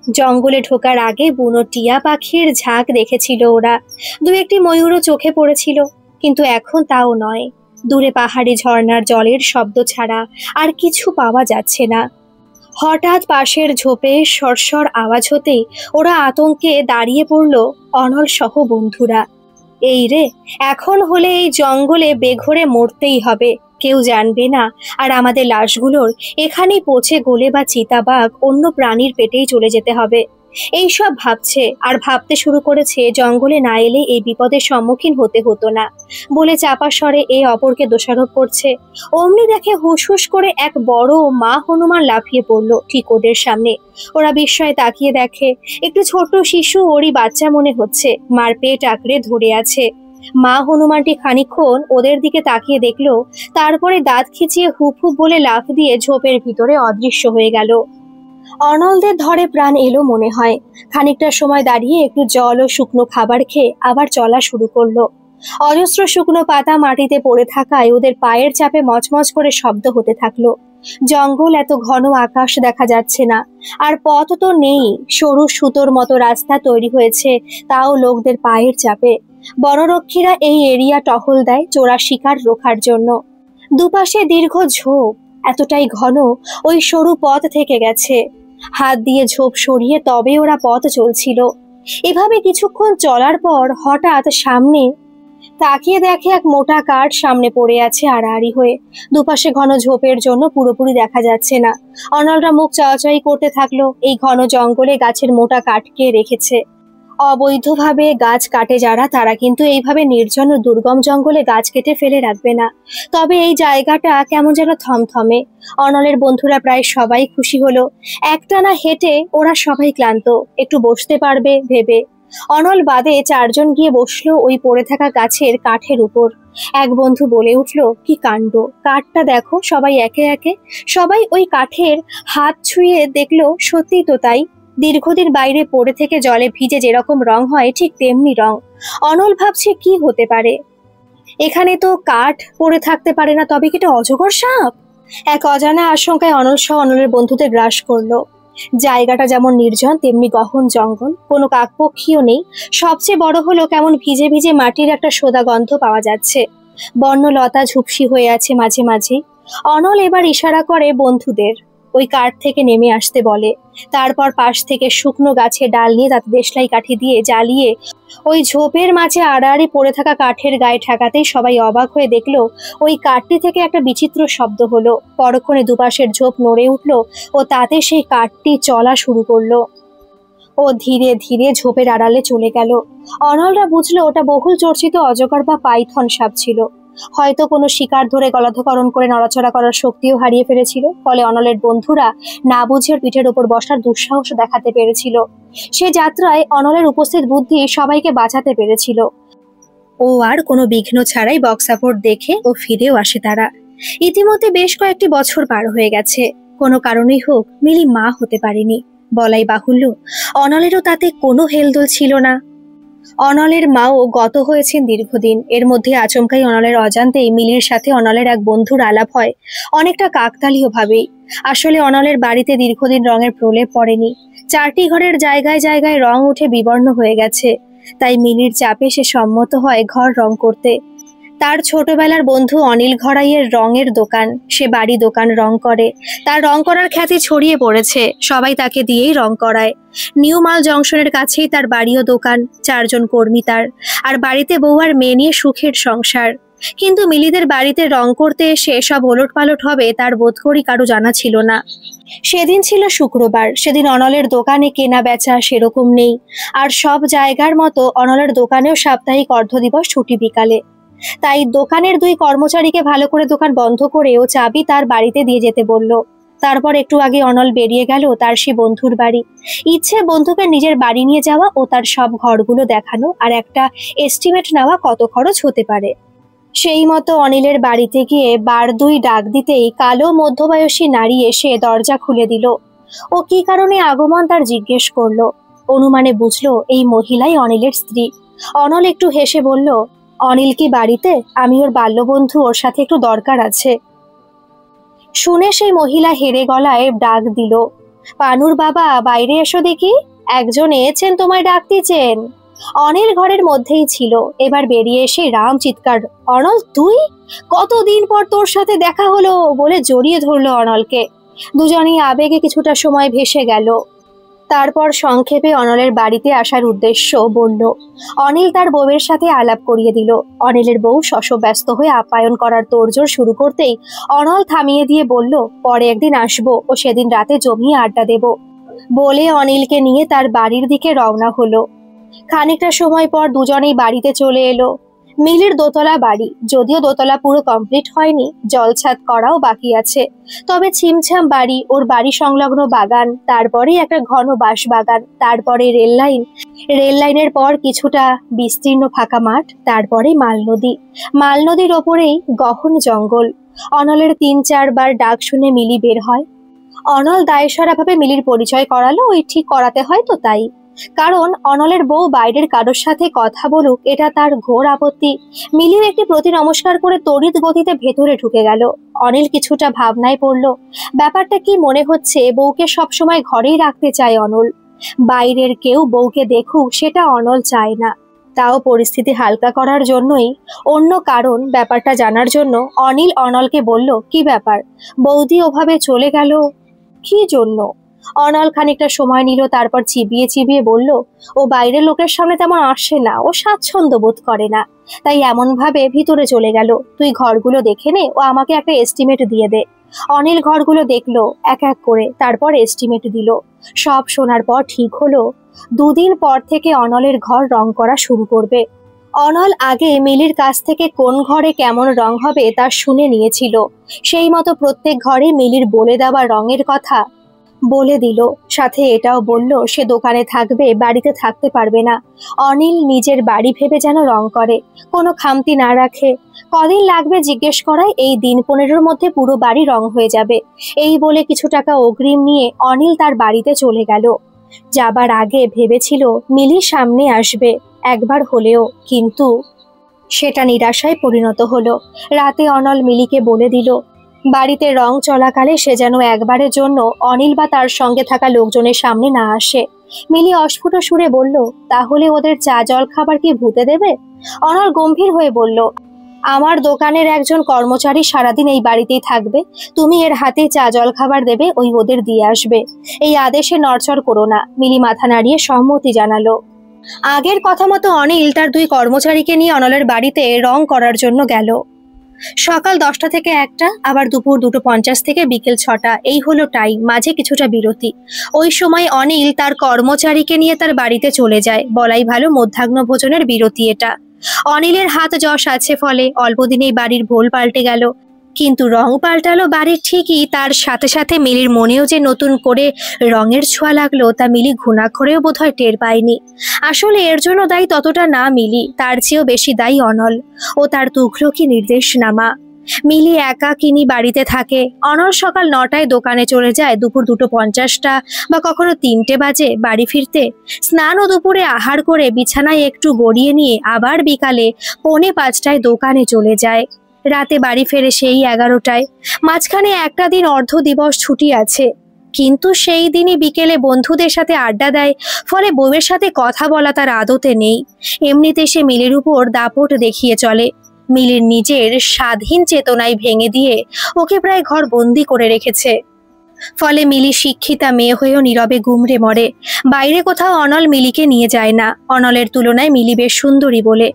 জঙ্গলে ঢোকার আগে বুনো টিয়া পাখির ঝাঁক দেখেছিল ওরা, দু একটি ময়ূরও চোখে পড়েছিল, কিন্তু এখন তাও নয়। দূরে পাহাড়ি ঝর্ণার জলের শব্দ ছাড়া আর কিছু পাওয়া যাচ্ছে না। হঠাৎ পাশের ঝোপে সরসর আওয়াজ হতেই ওরা আতঙ্কে দাঁড়িয়ে পড়ল, অনল সহ বন্ধুরা। এই রে, এখন হলে এই জঙ্গলে বেঘরে মরতেই হবে, কেউ জানবে না, আর আমাদের লাশগুলোর এখানেই পচে গলে বা চিতাবাঘ অন্য প্রাণীর পেটেই চলে যেতে হবে। এইসব ভাবছে, আর ভাবতে শুরু করেছে জঙ্গলে না এলে এই বিপদের সম্মুখীন হতে হতো না বলে চাপা স্বরে এ অপরকে দোষারোপ করছে। অমনি দেখে হুস হুস করে এক বড় মা হনুমান লাফিয়ে পড়লো ঠিক ওদের সামনে। ওরা বিস্ময়ে তাকিয়ে দেখে একটু ছোট শিশু ওরই বাচ্চা মনে হচ্ছে, মার পেট আঁকড়ে ধরে আছে। মা হনুমানটি খানিকক্ষণ ওদের দিকে তাকিয়ে দেখলো, তারপরে দাঁত খিচিয়ে হুপ হুপ বলে লাফ দিয়ে ঝোপের ভিতরে অদৃশ্য হয়ে গেল। অনলদের ধরে প্রাণ এলো মনে হয়। খানিকটা সময় দাঁড়িয়ে একটু জল ও শুকনো খাবার খেয়ে আবার চলা শুরু করলো। অজস্র শুকনো পাতা মাটিতে পড়ে থাকায় ওদের পায়ের চাপে মচমচ করে শব্দ হতে থাকলো। জঙ্গল এত ঘন, আকাশ দেখা যাচ্ছে না, আর পথ তো নেই, সরু সুতোর মতো রাস্তা তৈরি হয়েছে, তাও লোকদের পায়ের চাপে। বনরক্ষীরা এই এরিয়া টহল দেয় চোরা শিকার রোখার জন্য। দুপাশে দীর্ঘ ঝোপ, এতটাই ঘন ওই সরু পথ থেকে গেছে। হাত দিয়ে ঝোপ সরিয়ে তবে ওরা পথ চলছিল। এভাবে কিছুক্ষণ চলার পর হঠাৎ সামনে তাকিয়ে দেখে এক মোটা কাঠ সামনে পড়ে আছে আড়াআড়ি হয়ে। দুপাশে ঘন ঝোপের জন্য পুরোপুরি দেখা যাচ্ছে না। অনলরা মুখ চাওয়াচাই করতে থাকলো। এই ঘন জঙ্গলে গাছের মোটা কাঠকে রেখেছে। অবৈধভাবে গাছ কাটে যারা, তারা কিন্তু এইভাবে নির্জন ও দুর্গম জঙ্গলে গাছ কেটে ফেলে রাখবে না। তবে এই জায়গাটা কেমন যেন থমথমে। অনলের বন্ধুরা প্রায় সবাই খুশি হলো। একটানা হেঁটে ওরা সবাই ক্লান্ত, একটু বসতে পারবে ভেবে। অনল বাদে চারজন গিয়ে বসলো ওই পড়ে থাকা গাছের কাঠের উপর। এক বন্ধু বলে উঠল, কি কাণ্ড, কাঠটা দেখো। সবাই একে একে সবাই ওই কাঠের হাত ছুঁয়ে দেখলো, সত্যি তো তাই। দীর্ঘদিন বাইরে পড়ে থেকে জলে ভিজে যেরকম রং হয় ঠিক তেমনি রং। অনল ভাবছে কি হতে পারে, এখানে তো কাঠ পড়ে থাকতে পারে না, তবে কি এটা অজগর সাপ? এক অজানা আশঙ্কায় অনল সহ অনলের বন্ধুদের গ্রাস করলো। জায়গাটা যেমন নির্জন তেমনি গহন জঙ্গল, কোনো কাকপক্ষীও নেই। সবচেয়ে বড় হলো কেমন ভিজে ভিজে মাটির একটা সোদা গন্ধ পাওয়া যাচ্ছে। বন্যলতা ঝুপসি হয়ে আছে মাঝে মাঝে। অনল এবার ইশারা করে বন্ধুদের ওই কাঠ থেকে নেমে আসতে বলে। তারপর পাশ থেকে শুকনো গাছে ডাল নিয়ে তাতে দেশলাই কাঠি দিয়ে জ্বালিয়ে ওই ঝোপের মাঝে আড়াআড়ি পড়ে থাকা কাঠের গায়ে ঠেকাতেই সবাই অবাক হয়ে দেখলো ওই কাঠটি থেকে একটা বিচিত্র শব্দ হলো। পরক্ষণে দুপাশের ঝোপ নড়ে উঠলো ও তাতে সেই কাঠটি চলা শুরু করলো। ও ধীরে ধীরে ঝোপের আড়ালে চলে গেল। অনলরা বুঝলো ওটা বহুল চর্চিত অজগর বা পাইথন সাপ ছিল। হয়তো কোনো শিকার ধরে গলাধকরণ করে নড়াচড়া করার শক্তিও হারিয়ে ফেলেছিল। ফলে অনলের বন্ধুরা না বুঝে পিঠের ওপর বসার দুঃসাহস দেখাতে পেরেছিল। সে যাত্রায় অনলের উপস্থিত বুদ্ধি সবাইকে বাঁচাতে পেরেছিল। ও আর কোনো বিঘ্ন ছাড়াই বক্সাপোর্ট দেখে ও ফিরেও আসে তারা। ইতিমধ্যে বেশ কয়েকটি বছর পার হয়ে গেছে। কোনো কারণেই হোক মিলি মা হতে পারেনি। বলাই বাহুল্য, অনলেরও তাতে কোনো হেলদোল ছিল না। অনলের মাও গত হয়েছেন দীর্ঘদিন। এর মধ্যে আচমকাই অনলের অজান্তেই মিলির সাথে অনলের এক বন্ধুর আলাপ হয়, অনেকটা কাকতালীয় ভাবেই। আসলে অনলের বাড়িতে দীর্ঘদিন রঙের প্রলেপ পড়েনি। 4টি ঘরের জায়গায় জায়গায় রং উঠে বিবর্ণ হয়ে গেছে। তাই মিলির চাপে সে সম্মত হয় ঘর রং করতে। তার ছোটবেলার বন্ধু অনিল ঘরাইয়ের রঙের দোকান, সে বাড়ি দোকান রং করে। তার রং করার খ্যাতি ছড়িয়ে পড়েছে, সবাই তাকে দিয়েই রং করায়। নিউ মাল জংশনের কাছেই তার বাড়িও দোকান, 4 জন কর্মী তার, আর বাড়িতে বউ আর মেয়ে নিয়ে সুখের সংসার। কিন্তু মিলিদের বাড়িতে রং করতে এসে সব ওলট পালট হবে তার বোধ করি কারো জানা ছিল না। সেদিন ছিল শুক্রবার। সেদিন অনলের দোকানে কেনা বেচা সেরকম নেই। আর সব জায়গার মতো অনলের দোকানেও সাপ্তাহিক অর্ধ দিবস ছুটি বিকালে। তাই দোকানের 2 কর্মচারীকে ভালো করে দোকান বন্ধ করে ও চাবি তার বাড়িতে দিয়ে যেতে বলল। তারপর একটু আগে অনল বেরিয়ে গেল তার সে বন্ধুর বাড়ি। ইচ্ছে বন্ধুকে নিজের বাড়ি নিয়ে যাওয়া ও তার সব ঘরগুলো দেখানো, আর একটা এস্টিমেট নেওয়া কত খরচ হতে পারে। সেই মতো অনিলের বাড়িতে গিয়ে বার 2 ডাক দিতেই কালো মধ্যবয়সী নারী এসে দরজা খুলে দিল। ও কি কারণে আগমন তার জিজ্ঞেস করলো। অনুমানে বুঝলো এই মহিলাই অনিলের স্ত্রী। অনল একটু হেসে বলল, অনিল কি বাড়িতে? আমি ওর বাল্যবন্ধু, ওর সাথে একটু দরকার আছে। শুনে সেই মহিলা হেরে গলায় ডাক দিল, পানুর বাবা, বাইরে এসো দেখি, একজন এসেছেন, তোমায় ডাকতেছেন। অনিল ঘরের মধ্যেই ছিল, এবার বেরিয়ে এসে রাম চিৎকার, অনল তুই? কতদিন পর তোর সাথে দেখা হলো, বলে জড়িয়ে ধরলো অনলকে। দুজনেই আবেগে কিছুটা সময় ভেসে গেল। তারপর সংক্ষেপে অনলের বাড়িতে আসার উদ্দেশ্য বলল। অনিল তার বউয়ের সাথে আলাপ করিয়ে দিল। অনিলের বউ শশব্যস্ত হয়ে আপ্যায়ন করার তোড়জোড় শুরু করতেই অনল থামিয়ে দিয়ে বলল, পরে একদিন আসবো ও সেদিন রাতে জমিয়ে আড্ডা দেব, বলে অনিলকে নিয়ে তার বাড়ির দিকে রওনা হলো। খানিকটা সময় পর দুজনেই বাড়িতে চলে এলো। মিলির দোতলা বাড়ি, যদিও দোতলা পুরো কমপ্লিট হয়নি, জলছাদ করাও বাকি আছে। তবে ছিমছাম বাড়ি, ওর বাড়ি সংলগ্ন বাগান, তারপরে একটা ঘন বাঁশ বাগান, তারপরে রেল লাইনের পর কিছুটা বিস্তীর্ণ ফাঁকা মাঠ, তারপরে মাল নদী। মাল নদীর ওপরেই গহন জঙ্গল। অনলের ৩-৪ বার ডাক শুনে মিলি বের হয়। অনল দায়সারা ভাবে মিলির পরিচয় করালো, ওই ঠিক করাতে হয় তো তাই। কারণ অনলের বউ বাইরের কারোর সাথে কথা বলুক, এটা তার ঘোর আপত্তি। মিলিও একটি প্রতি নমস্কার করে তড়িৎ গতিতে ভেতরে ঢুকে গেল। অনিল কিছুটা ভাবনায় পড়ল, ব্যাপারটা কি মনে হচ্ছে, বউকে সবসময় ঘরেই রাখতে চায় অনল। বাইরের কেউ বউকে দেখুক সেটা অনল চায় না, তাও পরিস্থিতি হালকা করার জন্যই, অন্য কারণ ব্যাপারটা জানার জন্য অনিল অনলকে বলল, কি ব্যাপার, বৌদি ওভাবে চলে গেল, কি জন্য? অনল খানিকটা সময় নিল, তারপর চিবিয়ে চিবিয়ে বলল, ও বাইরের লোকের সামনে তেমন আসে না, ও স্বাচ্ছন্দ্য বোধ করে না, তাই এমন ভাবে ভিতরে চলে গেল। তুই ঘরগুলো দেখে নে, ও আমাকে একটা এস্টিমেট দিয়ে দে। অনিল ঘরগুলো দেখলো এক এক করে, তারপর এস্টিমেট দিল। সব শোনার পর ঠিক হলো 2 দিন পর থেকে অনলের ঘর রং করা শুরু করবে। অনল আগে মিলির কাছ থেকে কোন ঘরে কেমন রং হবে তা শুনে নিয়েছিল। সেই মতো প্রত্যেক ঘরে মিলির বলে দেওয়া রঙের কথা বলে দিল, সাথে এটাও বলল সে দোকানে থাকবে, বাড়িতে থাকতে পারবে না। অনিল নিজের বাড়ি ভেবে যেন রং করে, কোনো খামতি না রাখে। কদিন লাগবে জিজ্ঞেস করায়, এই দিন 15-র মধ্যে পুরো বাড়ি রং হয়ে যাবে। এই বলে কিছু টাকা অগ্রিম নিয়ে অনিল তার বাড়িতে চলে গেল। যাবার আগে ভেবেছিল মিলি সামনে আসবে একবার হলেও, কিন্তু সেটা নিরাশায় পরিণত হলো। রাতে অনল মিলিকে বলে দিল, বাড়িতে রং চলাকালে সে যেন একবারের জন্য অনিল বা তার সঙ্গে থাকা লোকজনের সামনে না আসে। মিলি অস্ফুট সুরে বলল, তাহলে ওদের চা জল খাবার কি ভূতে দেবে? অনল গম্ভীর হয়ে বলল, আমার দোকানের একজন কর্মচারী সারাদিন এই বাড়িতেই থাকবে, তুমি এর হাতে চা জল খাবার দেবে, ওই ওদের দিয়ে আসবে। এই আদেশে নড়চড় করো না। মিলি মাথা নাড়িয়ে সম্মতি জানালো। আগের কথা মতো অনিল তার 2 কর্মচারীকে নিয়ে অনলের বাড়িতে রং করার জন্য গেল। সকাল 10টা থেকে 1টা, আবার দুপুর 2:50 থেকে বিকেল 6টা, এই হলো টাইম, মাঝে কিছুটা বিরতি। ওই সময় অনিল তার কর্মচারীকে নিয়ে তার বাড়িতে চলে যায়, বলাই ভালো মধ্যাহ্ন ভোজনের বিরতি এটা। অনিলের হাত যশ আছে ফলে অল্প দিনেই বাড়ির ভোল পাল্টে গেল। কিন্তু রং পাল্টালো বাড়ির ঠিকই, তার সাথে সাথে মিলির মনেও যে নতুন করে রঙের ছোঁয়া লাগলো তা মিলি ঘুণাক্ষরেও বোধহয় টের পায়নি। আসলে এর জন্য দায়ী ততটা না মিলি, তার চেয়েও বেশি দায়ী অনল ও তার তুঘলকি নির্দেশনামা। মিলি একাকিনী বাড়িতে থাকে। অনল সকাল 9টায় দোকানে চলে যায়, দুপুর 2:50টা বা কখনো 3টে বাজে বাড়ি ফিরতে। স্নান ও দুপুরে আহার করে বিছানায় একটু গড়িয়ে নিয়ে আবার বিকালে 4:45টায় দোকানে চলে যায়। রাতে বাড়ি ফেরে সেই 11টায়। মাঝখানে একটা দিন অর্ধ দিবস ছুটি আছে, কিন্তু সেই দিনই বিকেলে বন্ধুদের সাথে আড্ডা দেয়, ফলে বউয়ের সাথে কথা বলা তার আদতে নেই। এমনিতে সে মিলির উপর দাপট দেখিয়ে চলে। মিলির নিজের স্বাধীন চেতনায় ভেঙে দিয়ে ওকে প্রায় ঘর বন্দি করে রেখেছে। ফলে মিলি শিক্ষিতা মেয়ে হয়েও নীরবে গুমড়ে মরে। বাইরে কোথাও অনল মিলিকে নিয়ে যায় না। অনলের তুলনায় মিলি বেশ সুন্দরী বলে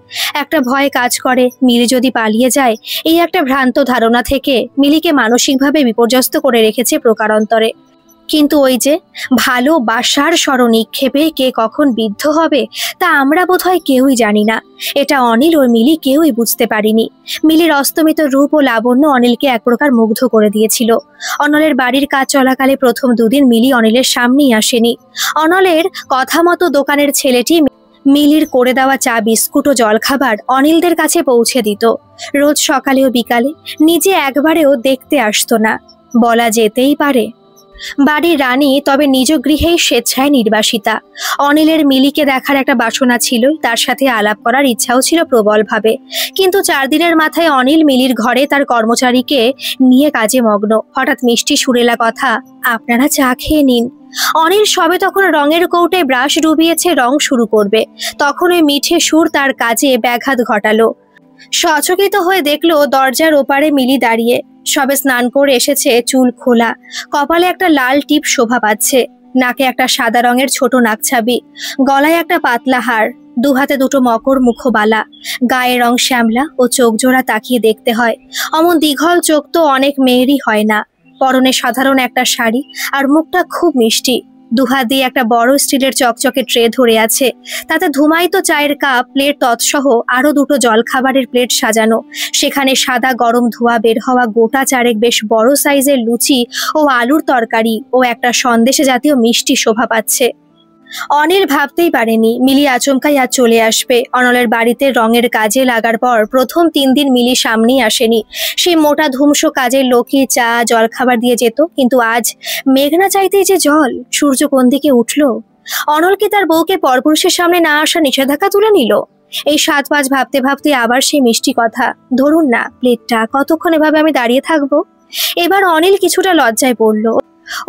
একটা ভয় কাজ করে, মিলি যদি পালিয়ে যায়, এই একটা ভ্রান্ত ধারণা থেকে মিলিকে মানসিকভাবে বিপর্যস্ত করে রেখেছে প্রকারান্তরে। কিন্তু ওই যে ভালোবাসার স্মরণিক্ষেপে কে কখন বিদ্ধ হবে তা আমরা বোধহয় কেউই জানি না। এটা অনিল ও মিলি কেউই বুঝতে পারিনি। মিলির অস্তমিত রূপ ও লাবণ্য অনিলকে এক প্রকার মুগ্ধ করে দিয়েছিল। অনলের বাড়ির কাজ চলাকালে প্রথম 2 দিন মিলি অনিলের সামনেই আসেনি। অনলের কথা মতো দোকানের ছেলেটি মিলির করে দেওয়া চা বিস্কুট ও জলখাবার অনিলদের কাছে পৌঁছে দিত। রোজ সকালে ও বিকালে, নিজে একবারেও দেখতে আসতো না, বলা যেতেই পারে বাড়ির রানী, তবে নিজ গৃহেই স্বেচ্ছায় নির্বাসিতা। অনিলের মিলিকে দেখার একটা বাসনা ছিল, তার সাথে আলাপ করার ইচ্ছাও ছিল প্রবলভাবে। কিন্তু 4 দিনের মাথায় অনিল মিলির ঘরে তার কর্মচারীকে নিয়ে কাজে মগ্ন। হঠাৎ মিষ্টি সুরেলা কথা, আপনারা চা খেয়ে নিন। অনিল সবে তখন রঙের কৌটে ব্রাশ ডুবিয়েছে, রং শুরু করবে, তখন ওই মিঠে সুর তার কাজে ব্যাঘাত ঘটালো। সচকিত হয়ে দেখলো দরজার ওপারে মিলি দাঁড়িয়ে। সবে স্নান করে এসেছে, চুল খোলা, কপালে একটা লাল টিপ শোভা পাচ্ছে, নাকে একটা সাদা রঙের ছোট নাকছাবি, গলায় একটা পাতলা হার, 2 হাতে 2টো মকর মুখবালা, গায়ের রং শ্যামলা ও চোখ জোড়া তাকিয়ে দেখতে হয়। অমন দীঘল চোখ তো অনেক মেয়েরই হয় না। পরনে সাধারণ একটা শাড়ি, আর মুখটা খুব মিষ্টি। 2 হাত দিয়ে একটা বড় স্টিলের চকচকে ট্রে ধরে আছে, তাতে ধুমায়িত চায়ের কাপ, প্লেট তৎসহ আরো 2টো জলখাবারের প্লেট সাজানো। সেখানে সাদা গরম ধোয়া বের হওয়া গোটা 4 বেশ বড় সাইজের লুচি ও আলুর তরকারি ও একটা সন্দেশ জাতীয় মিষ্টি শোভা পাচ্ছে। অনিল ভাবতেই পারেনি মিলি আচমকাই আজ চলে আসবে। অনলের বাড়িতে রঙের কাজে লাগার পর প্রথম 3 দিন মিলি সামনেই আসেনি। সেই মোটা ধুমসো কাজের লোকই চা জলখাবার দিয়ে যেত, কিন্তু আজ মেঘনা চাইতেই যে জল। সূর্য কোন দিকে উঠল? অনল কি তার বউকে পরপুরুষের সামনে না আসা নিষেধাজ্ঞা তুলে নিল? এই 7-5 ভাবতে ভাবতে আবার সেই মিষ্টি কথা, ধরুন না প্লেটটা, কতক্ষণ এভাবে আমি দাঁড়িয়ে থাকবো? এবার অনিল কিছুটা লজ্জায় পড়ল।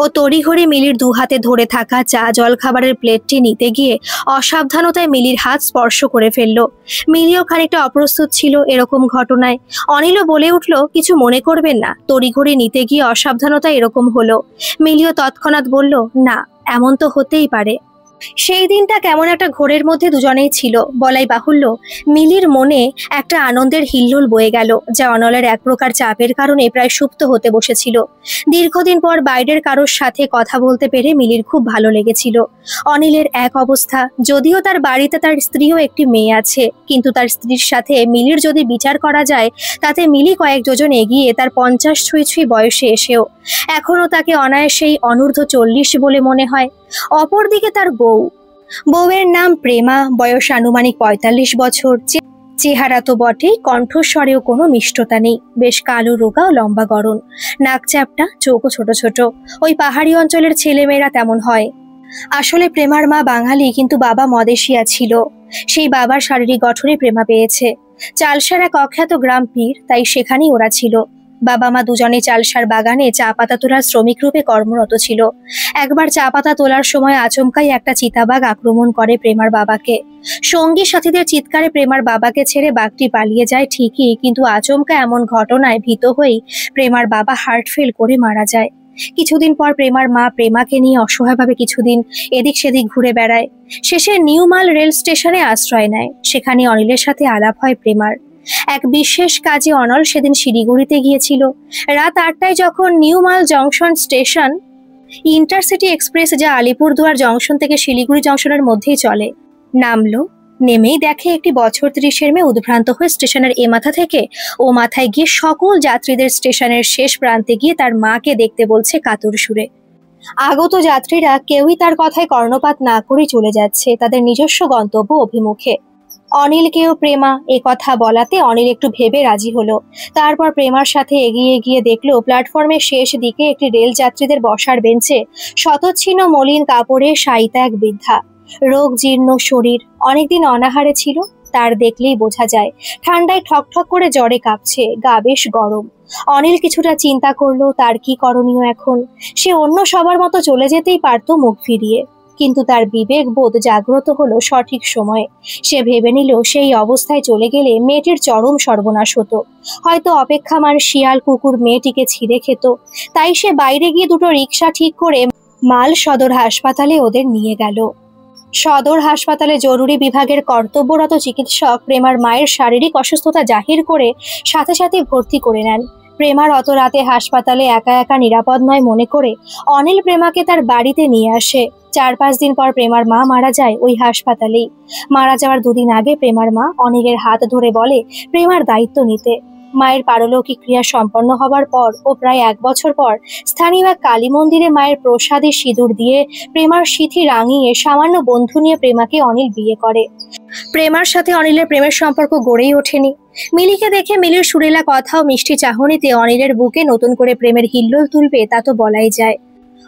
ও তড়িঘড়ি মিলির 2 হাতে ধরে থাকা চা জলখাবারের প্লেটটি নিতে গিয়ে অসাবধানতায় মিলির হাত স্পর্শ করে ফেলল। মিলিও খানিকটা অপ্রস্তুত ছিল এরকম ঘটনায়। অনিলও বলে উঠল, কিছু মনে করবেন না, তড়িঘড়ি নিতে গিয়ে অসাবধানতা এরকম হলো। মিলিও তৎক্ষণাৎ বলল, না এমন তো হতেই পারে। সেই দিনটা কেমন একটা ঘোরের মধ্যে দুজনেই ছিল। বলাই বাহুল্য, মিলির মনে একটা আনন্দের হিল্লোল বয়ে গেল, যা অনলের এক প্রকার চাপের কারণে প্রায় সুপ্ত হতে বসেছিল। দীর্ঘদিন পর বাইরের কারোর সাথে কথা বলতে পেরে মিলির খুব ভালো লেগেছিল। অনিলের এক অবস্থা, যদিও তার বাড়িতে তার স্ত্রীও একটি মেয়ে আছে, কিন্তু তার স্ত্রীর সাথে মিলির যদি বিচার করা যায়, তাতে মিলি কয়েক যোজন এগিয়ে তার 50 ছুঁই বয়সে এসেও এখনো তাকে অনায়াসেই অনূর্ধ্ব 40 বলে মনে হয়। অপরদিকে তার বউয়ের নাম প্রেমা, বয়স আনুমানিক 45 বছর। চেহারা তো বটেই, কণ্ঠস্বরেও কোনো মিষ্টতা নেই, বেশ কালো রোগা ও লম্বা গড়ন, নাক চ্যাপটা, চোখও ছোট ছোট। ওই পাহাড়ি অঞ্চলের ছেলেমেয়েরা তেমন হয়। আসলে প্রেমার মা বাঙালি, কিন্তু বাবা মদেশিয়া ছিল। সেই বাবার শারীরিক গঠনে প্রেমা পেয়েছে। চালসার এক অখ্যাত গ্রাম পীর, তাই সেখানেই ওরা ছিল। বাবা মা দুজনে চালসার বাগানে চা পাতা তোলার শ্রমিক রূপে কর্মরত ছিল। একবার চা পাতা তোলার সময় আচমকাই একটা চিতাবাঘ আক্রমণ করে প্রেমার বাবাকে। সঙ্গী সাথীদের চিৎকারে প্রেমার বাবাকে ছেড়ে বাঘটি পালিয়ে যায় ঠিকই, কিন্তু আচমকা এমন ঘটনায় ভীত হয়েই প্রেমার বাবা হার্ট ফেল করে মারা যায়। কিছুদিন পর প্রেমার মা প্রেমাকে নিয়ে অসহায়ভাবে কিছুদিন এদিক সেদিক ঘুরে বেড়ায়। শেষে নিউ মাল রেল স্টেশনে আশ্রয় নেয়। সেখানে অনিলের সাথে আলাপ হয় প্রেমার। এক বিশেষ কাজে অনল সেদিন শিলিগুড়িতে গিয়েছিল। রাত 8টায় যখন নিউ মাল জংশন স্টেশন, ইন্টারসিটি এক্সপ্রেস যা আলিপুরদুয়ার জংশন থেকে শিলিগুড়ি জংশনের মধ্যেই চলে, নামলো, নেমেই দেখে একটি বছর 30-এর মেয়ে উদ্ভ্রান্ত হয়ে স্টেশনের এ মাথা থেকে ও মাথায় গিয়ে সকল যাত্রীদের স্টেশনের শেষ প্রান্তে গিয়ে তার মাকে দেখতে বলছে কাতর সুরে। আগত যাত্রীরা কেউই তার কথায় কর্ণপাত না করে চলে যাচ্ছে তাদের নিজস্ব গন্তব্য অভিমুখে। অনিলকেও প্রেমা এ কথা বলাতে অনিল একটু ভেবে রাজি হলো। তারপর প্রেমার সাথে এগিয়ে গিয়ে দেখলো প্ল্যাটফর্মের শেষ দিকে একটি রেল যাত্রীদের বসার বেঞ্চে শতচ্ছিন্ন মলিন কাপড়ে শায়িতা এক বৃদ্ধা। রোগ জীর্ণ শরীর, অনেকদিন অনাহারে ছিল, তার দেখলেই বোঝা যায়। ঠান্ডায় ঠকঠক করে জ্বরে কাঁপছে, গা বেশ গরম। অনিল কিছুটা চিন্তা করলো তার কি করণীয় এখন। সে অন্য সবার মতো চলে যেতেই পারতো মুখ ফিরিয়ে, কিন্তু তার বিবেক বোধ জাগ্রত হলো সঠিক সময়ে। সে ভেবে নিল সেই অবস্থায় চলে গেলে মেয়েটির চরম সর্বনাশ হতো। হয়তো অপেক্ষামান শিয়াল কুকুর মেয়েটিকে ছিঁড়ে খেত। তাই সে বাইরে গিয়ে 2টো রিক্সা ঠিক করে মাল সদর হাসপাতালে ওদের নিয়ে গেল। সদর হাসপাতালে জরুরি বিভাগের কর্তব্যরত চিকিৎসক প্রেমার মায়ের শারীরিক অসুস্থতা জাহির করে সাথে সাথে ভর্তি করে নেন। প্রেমার অত রাতে হাসপাতালে একা একা নিরাপদ নয় মনে করে অনিল প্রেমাকে তার বাড়িতে নিয়ে আসে। 4-5 দিন পর প্রেমার মা মারা যায় ওই হাসপাতালেই। মারা যাওয়ার 2 দিন আগে প্রেমার মা অনিলের হাত ধরে বলে প্রেমার দায়িত্ব নিতে। মায়ের পারলৌকিক ক্রিয়া সম্পন্ন হবার পর ও প্রায় 1 বছর পর স্থানীয় এক কালী মন্দিরে মায়ের প্রসাদে সিঁদুর দিয়ে প্রেমার সিঁথি রাঙিয়ে সামান্য বন্ধু নিয়ে প্রেমাকে অনিল বিয়ে করে। প্রেমার সাথে অনিলের প্রেমের সম্পর্ক গড়েই ওঠেনি। মিলিকে দেখে মিলির সুরেলা কথা ও মিষ্টি চাহনিতে অনিলের বুকে নতুন করে প্রেমের হিল্লোল তুলবে তা তো বলাই যায়।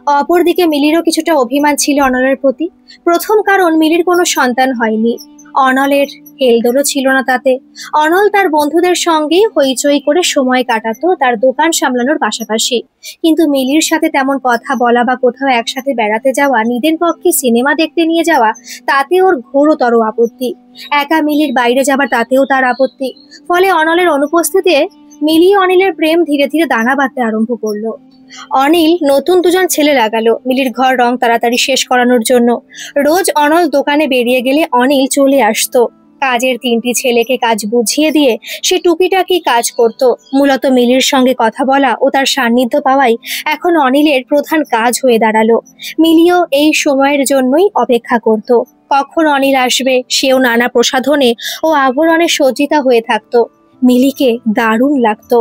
অপরদিকে মিলিরও কিছুটা অভিমান ছিল অনলের প্রতি। প্রথম কারণ, মিলির কোনো সন্তান হয়নি, অনলের হেলদোলও ছিল না তাতে। অনল তার বন্ধুদের সঙ্গেই হইচই করে সময় কাটাতো তার দোকান সামলানোর পাশাপাশি। কিন্তু মিলির সাথে তেমন কথা বলা বা কোথাও একসাথে বেড়াতে যাওয়া, নিজের পক্ষে সিনেমা দেখতে নিয়ে যাওয়া, তাতে ওর ঘোরতর আপত্তি। একা মিলির বাইরে যাবার, তাতেও তার আপত্তি। ফলে অনলের অনুপস্থিতিতে মিলি অনিলের প্রেম ধীরে ধীরে দানা বাঁধতে আরম্ভ করলো। অনিল নতুন দুজন ছেলে লাগালো মিলির ঘর রং তাড়াতাড়ি শেষ করানোর জন্য। রোজ অনল দোকানে বেরিয়ে গেলে অনিল চলে আসতো। কাজের 3টি ছেলেকে কাজ বুঝিয়ে দিয়ে সে টুকিটাকি কাজ করত। মূলত মিলির সঙ্গে কথা বলা ও তার সান্নিধ্য পাওয়াই এখন অনিলের প্রধান কাজ হয়ে দাঁড়ালো। মিলিও এই সময়ের জন্যই অপেক্ষা করত, কখন অনিল আসবে। সেও নানা প্রসাধনে ও আভরণে সজ্জিতা হয়ে থাকতো। মিলিকে দারুণ লাগতো।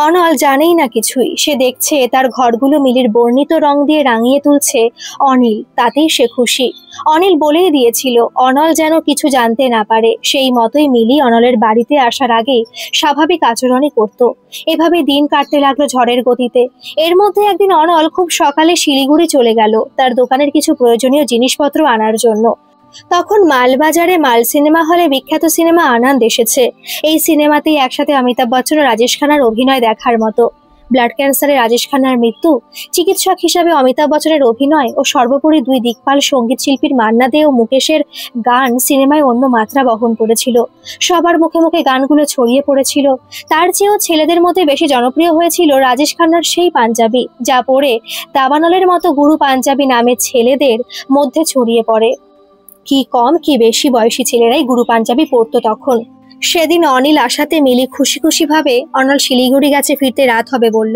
অনল জানেই না কিছুই, সে দেখছে তার ঘরগুলো মিলির বর্ণিত রং দিয়ে রাঙিয়ে তুলছে অনিল, তাতেই সে খুশি। অনিল বলেই দিয়েছিল অনল যেন কিছু জানতে না পারে। সেই মতোই মিলি অনলের বাড়িতে আসার আগেই স্বাভাবিক আচরণই করত। এভাবে দিন কাটতে লাগলো ঝড়ের গতিতে। এর মধ্যে একদিন অনল খুব সকালে শিলিগুড়ি চলে গেল তার দোকানের কিছু প্রয়োজনীয় জিনিসপত্র আনার জন্য। তখন মালবাজারে মাল সিনেমা হলে বিখ্যাত সিনেমা আনন্দ এসেছে। এই সিনেমাতেই একসাথে অমিতাভ বচ্চন ও রাজেশ খান্নার অভিনয় দেখার মতো। ব্লাড ক্যান্সারে রাজেশ খান্নার মৃত্যু, চিকিৎসক হিসাবে অমিতাভ বচ্চনের অভিনয় ও সর্বোপরি 2 দিকপাল সঙ্গীত শিল্পীর মান্না দে ও মুকেশের গান সিনেমায় অন্য মাত্রা বহন করেছিল। সবার মুখে মুখে গানগুলো ছড়িয়ে পড়েছিল। তার চেয়েও ছেলেদের মধ্যে বেশি জনপ্রিয় হয়েছিল রাজেশ খান্নার সেই পাঞ্জাবি, যা পরে দাবানলের মতো গুরু পাঞ্জাবি নামে ছেলেদের মধ্যে ছড়িয়ে পড়ে। কি কম কি বেশি বয়সী ছেলেরাই গুরু পাঞ্জাবি পরতো তখন। সেদিন অনিল আসাতে মিলি খুশি খুশি ভাবে অনল শিলিগুড়ি গেছে, ফিরতে রাত হবে বলল।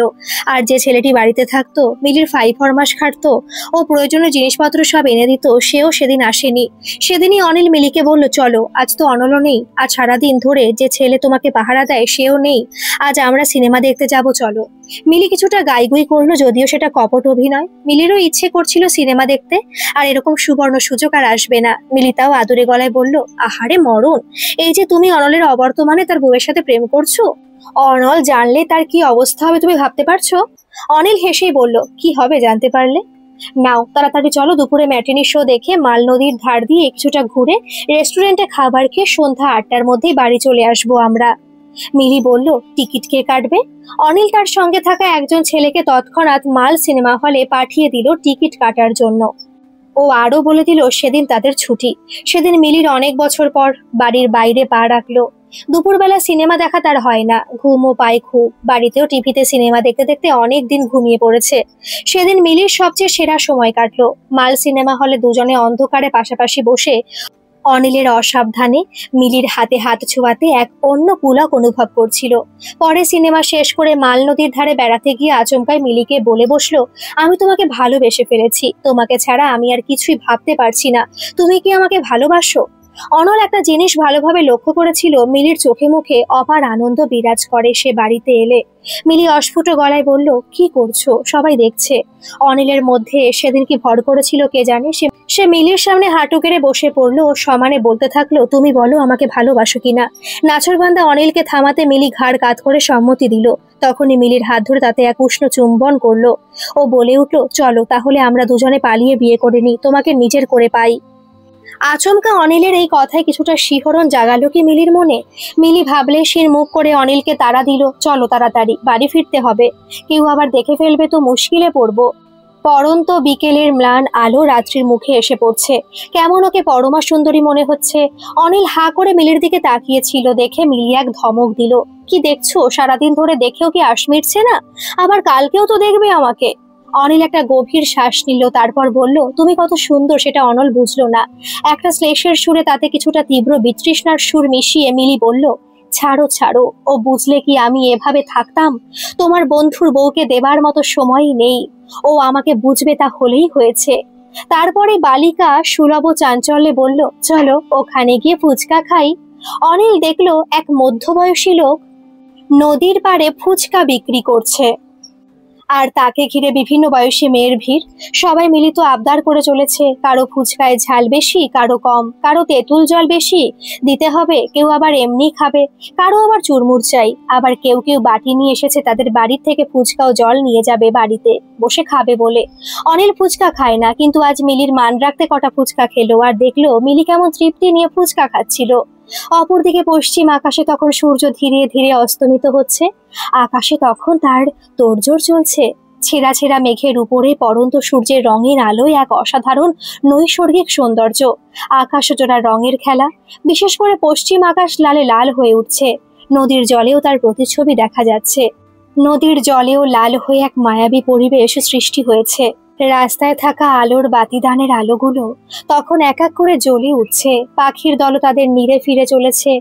আর যে ছেলেটি বাড়িতে থাকতো, মিলির 5 ফরমাস খাটতো ও প্রয়োজনীয় জিনিসপত্র সব এনে দিত, সেও সেদিন আসেনি। সেদিনই অনিল মিলিকে বলল, চলো, আজ তো অনলও নেই, আজ সারাদিন ধরে যে ছেলে তোমাকে পাহারা দেয় সেও নেই, আজ আমরা সিনেমা দেখতে যাব, চলো। মিলি কিছুটা গাইগুই করলো, যদিও সেটা কপট অভিনয়। মিলিরও ইচ্ছে করছিল সিনেমা দেখতে, আর এরকম সুবর্ণ সুযোগ আর আসবে না। মিলি তাও আদুরে গলায় বলল, আহারে মরণ, এই যে তুমি অনলের অবর্তমানে তার বউয়ের সাথে প্রেম করছো, অনল জানলে তার কি অবস্থা হবে তুমি ভাবতে পারছো? অনিল হেসেই বলল, কি হবে জানতে পারলে? নাও তাড়াতাড়ি চলো, দুপুরে ম্যাটিনি শো দেখে মাল নদীর ধার দিয়ে কিছুটা ঘুরে রেস্টুরেন্টে খাবার খেয়ে সন্ধ্যা 8টার মধ্যেই বাড়ি চলে আসবো আমরা। মিলি বলল, টিকিট কে কাটবে? অনিল তার সঙ্গে থাকা একজন ছেলেকে তৎক্ষণাৎ মাল সিনেমা হলে পাঠিয়ে দিল টিকিট কাটার জন্য। ও আরো বলে দিল সেদিন তাদের ছুটি। সেদিন মিলির অনেক বছর পর বাড়ির বাইরে পা রাখলো। দুপুরবেলা সিনেমা দেখা তার হয় না, ঘুমও পায় খুব। বাড়িতেও টিভিতে সিনেমা দেখতে দেখতে অনেক দিন ঘুমিয়ে পড়েছে। সেদিন মিলির সবচেয়ে সেরা সময় কাটলো। মাল সিনেমা হলে দুজনে অন্ধকারে পাশাপাশি বসে অনিলের অসাবধানে মিলির হাতে হাত ছোঁয়াতে এক অন্য পুলক অনুভব করছিল। পরে সিনেমা শেষ করে মাল নদীর ধারে বেড়াতে গিয়ে আচমকায় মিলিকে বলে বসলো, আমি তোমাকে ভালোবেসে ফেলেছি, তোমাকে ছাড়া আমি আর কিছুই ভাবতে পারছি না, তুমি কি আমাকে ভালোবাসো? অনল একটা জিনিস ভালোভাবে লক্ষ্য করেছিল, মিলির চোখে মুখে অপার আনন্দ বিরাজ করে সে বাড়িতে এলে। মিলি অস্ফুট গলায় বলল, কি করছো, সবাই দেখছে। অনিলের মধ্যে সেদিন কি ভর করেছিল কে জানে। সে মিলির সামনে হাঁটু কেড়ে বসে পড়লো ও সমানে বলতে থাকলো, তুমি বলো আমাকে ভালোবাসো কিনা। নাছরবান্দা অনিলকে থামাতে মিলি ঘাড় কাত করে সম্মতি দিল। তখনই মিলির হাত ধরে তাতে এক উষ্ণ চুম্বন করলো। ও বলে উঠল, চলো তাহলে আমরা দুজনে পালিয়ে বিয়ে করে নিই, তোমাকে নিজের করে পাই। আচমকা অনিলের এই কথায় কিছুটা শিহরণ জাগালো কি মিলির মনে। মিলি ভাবলে সে মুখ করে অনিলকে তাড়া দিল, চলো তাড়াতাড়ি বাড়ি ফিরতে হবে, কেউ আবার দেখে ফেলবে তো মুশকিলে পড়বো। পরন্ত বিকেলের ম্লান আলো রাত্রির মুখে এসে পড়ছে, কেমন ওকে পরমা সুন্দরী মনে হচ্ছে। অনিল হা করে মিলির দিকে তাকিয়েছিল, দেখে মিলি এক ধমক দিল, কি দেখছো, সারাদিন ধরে দেখেও কি আশ মিটছে না, আবার কালকেও তো দেখবে আমাকে। অনিল একটা গভীর শ্বাস নিল, তারপর বলল, তুমি কত সুন্দর সেটা অনল বুঝলো না। একটা শ্লেষের সুরে তাতে কিছুটা তীব্র বিতৃষ্ণার সুর মিশিয়ে মিলি বলল, ছাড়ো ছাড়ো, ও বুঝলে কি আমি এভাবে থাকতাম? তোমার বন্ধুর বউকে দেবার মতো সময়ই নেই, ও আমাকে বুঝবে তা হলেই হয়েছে। তারপরে বালিকা সুলভ চাঞ্চল্যে বলল, চলো ওখানে গিয়ে ফুচকা খাই। অনিল দেখলো এক মধ্যবয়সী লোক নদীর পাড়ে ফুচকা বিক্রি করছে। আর তাকে ঘিরে বিভিন্ন বয়সী মেয়ের ভিড়। সবাই মিলিত আবদার করে চলেছে, কারো ফুচকায় ঝাল বেশি, কারো কম, কারো তেঁতুল জল বেশি দিতে হবে, কেউ আবার এমনি খাবে, কারো আবার চুরমুর চাই, আবার কেউ কেউ বাটি নিয়ে এসেছে তাদের বাড়ির থেকে ফুচকা ও জল নিয়ে যাবে বাড়িতে বসে খাবে বলে। অনিল ফুচকা খায় না, কিন্তু আজ মিলির মান রাখতে কটা ফুচকা খেলো, আর দেখলো মিলি কেমন তৃপ্তি নিয়ে ফুচকা খাচ্ছিল। অপরদিকে পশ্চিম আকাশে তখন সূর্য ধীরে ধীরে অস্তমিত হচ্ছে। আকাশে তখন তার তোড়জোড় চলছে। ছেঁড়া ছেঁড়া মেঘের উপরে পড়ন্ত সূর্যের রঙের আলোয় এক অসাধারণ নৈসর্গিক সৌন্দর্য, আকাশ জোড়া রঙের খেলা। বিশেষ করে পশ্চিম আকাশ লালে লাল হয়ে উঠছে, নদীর জলেও তার প্রতিচ্ছবি দেখা যাচ্ছে। নদীর জলেও লাল হয়ে এক মায়াবী পরিবেশ সৃষ্টি হয়েছে। রাস্তায় থাকা আলোর বাতিদানের আলোগুলো তখন এক এক করে জ্বলে উঠছে, পাখির দল তাদের নীড়ে ফিরে চলেছে।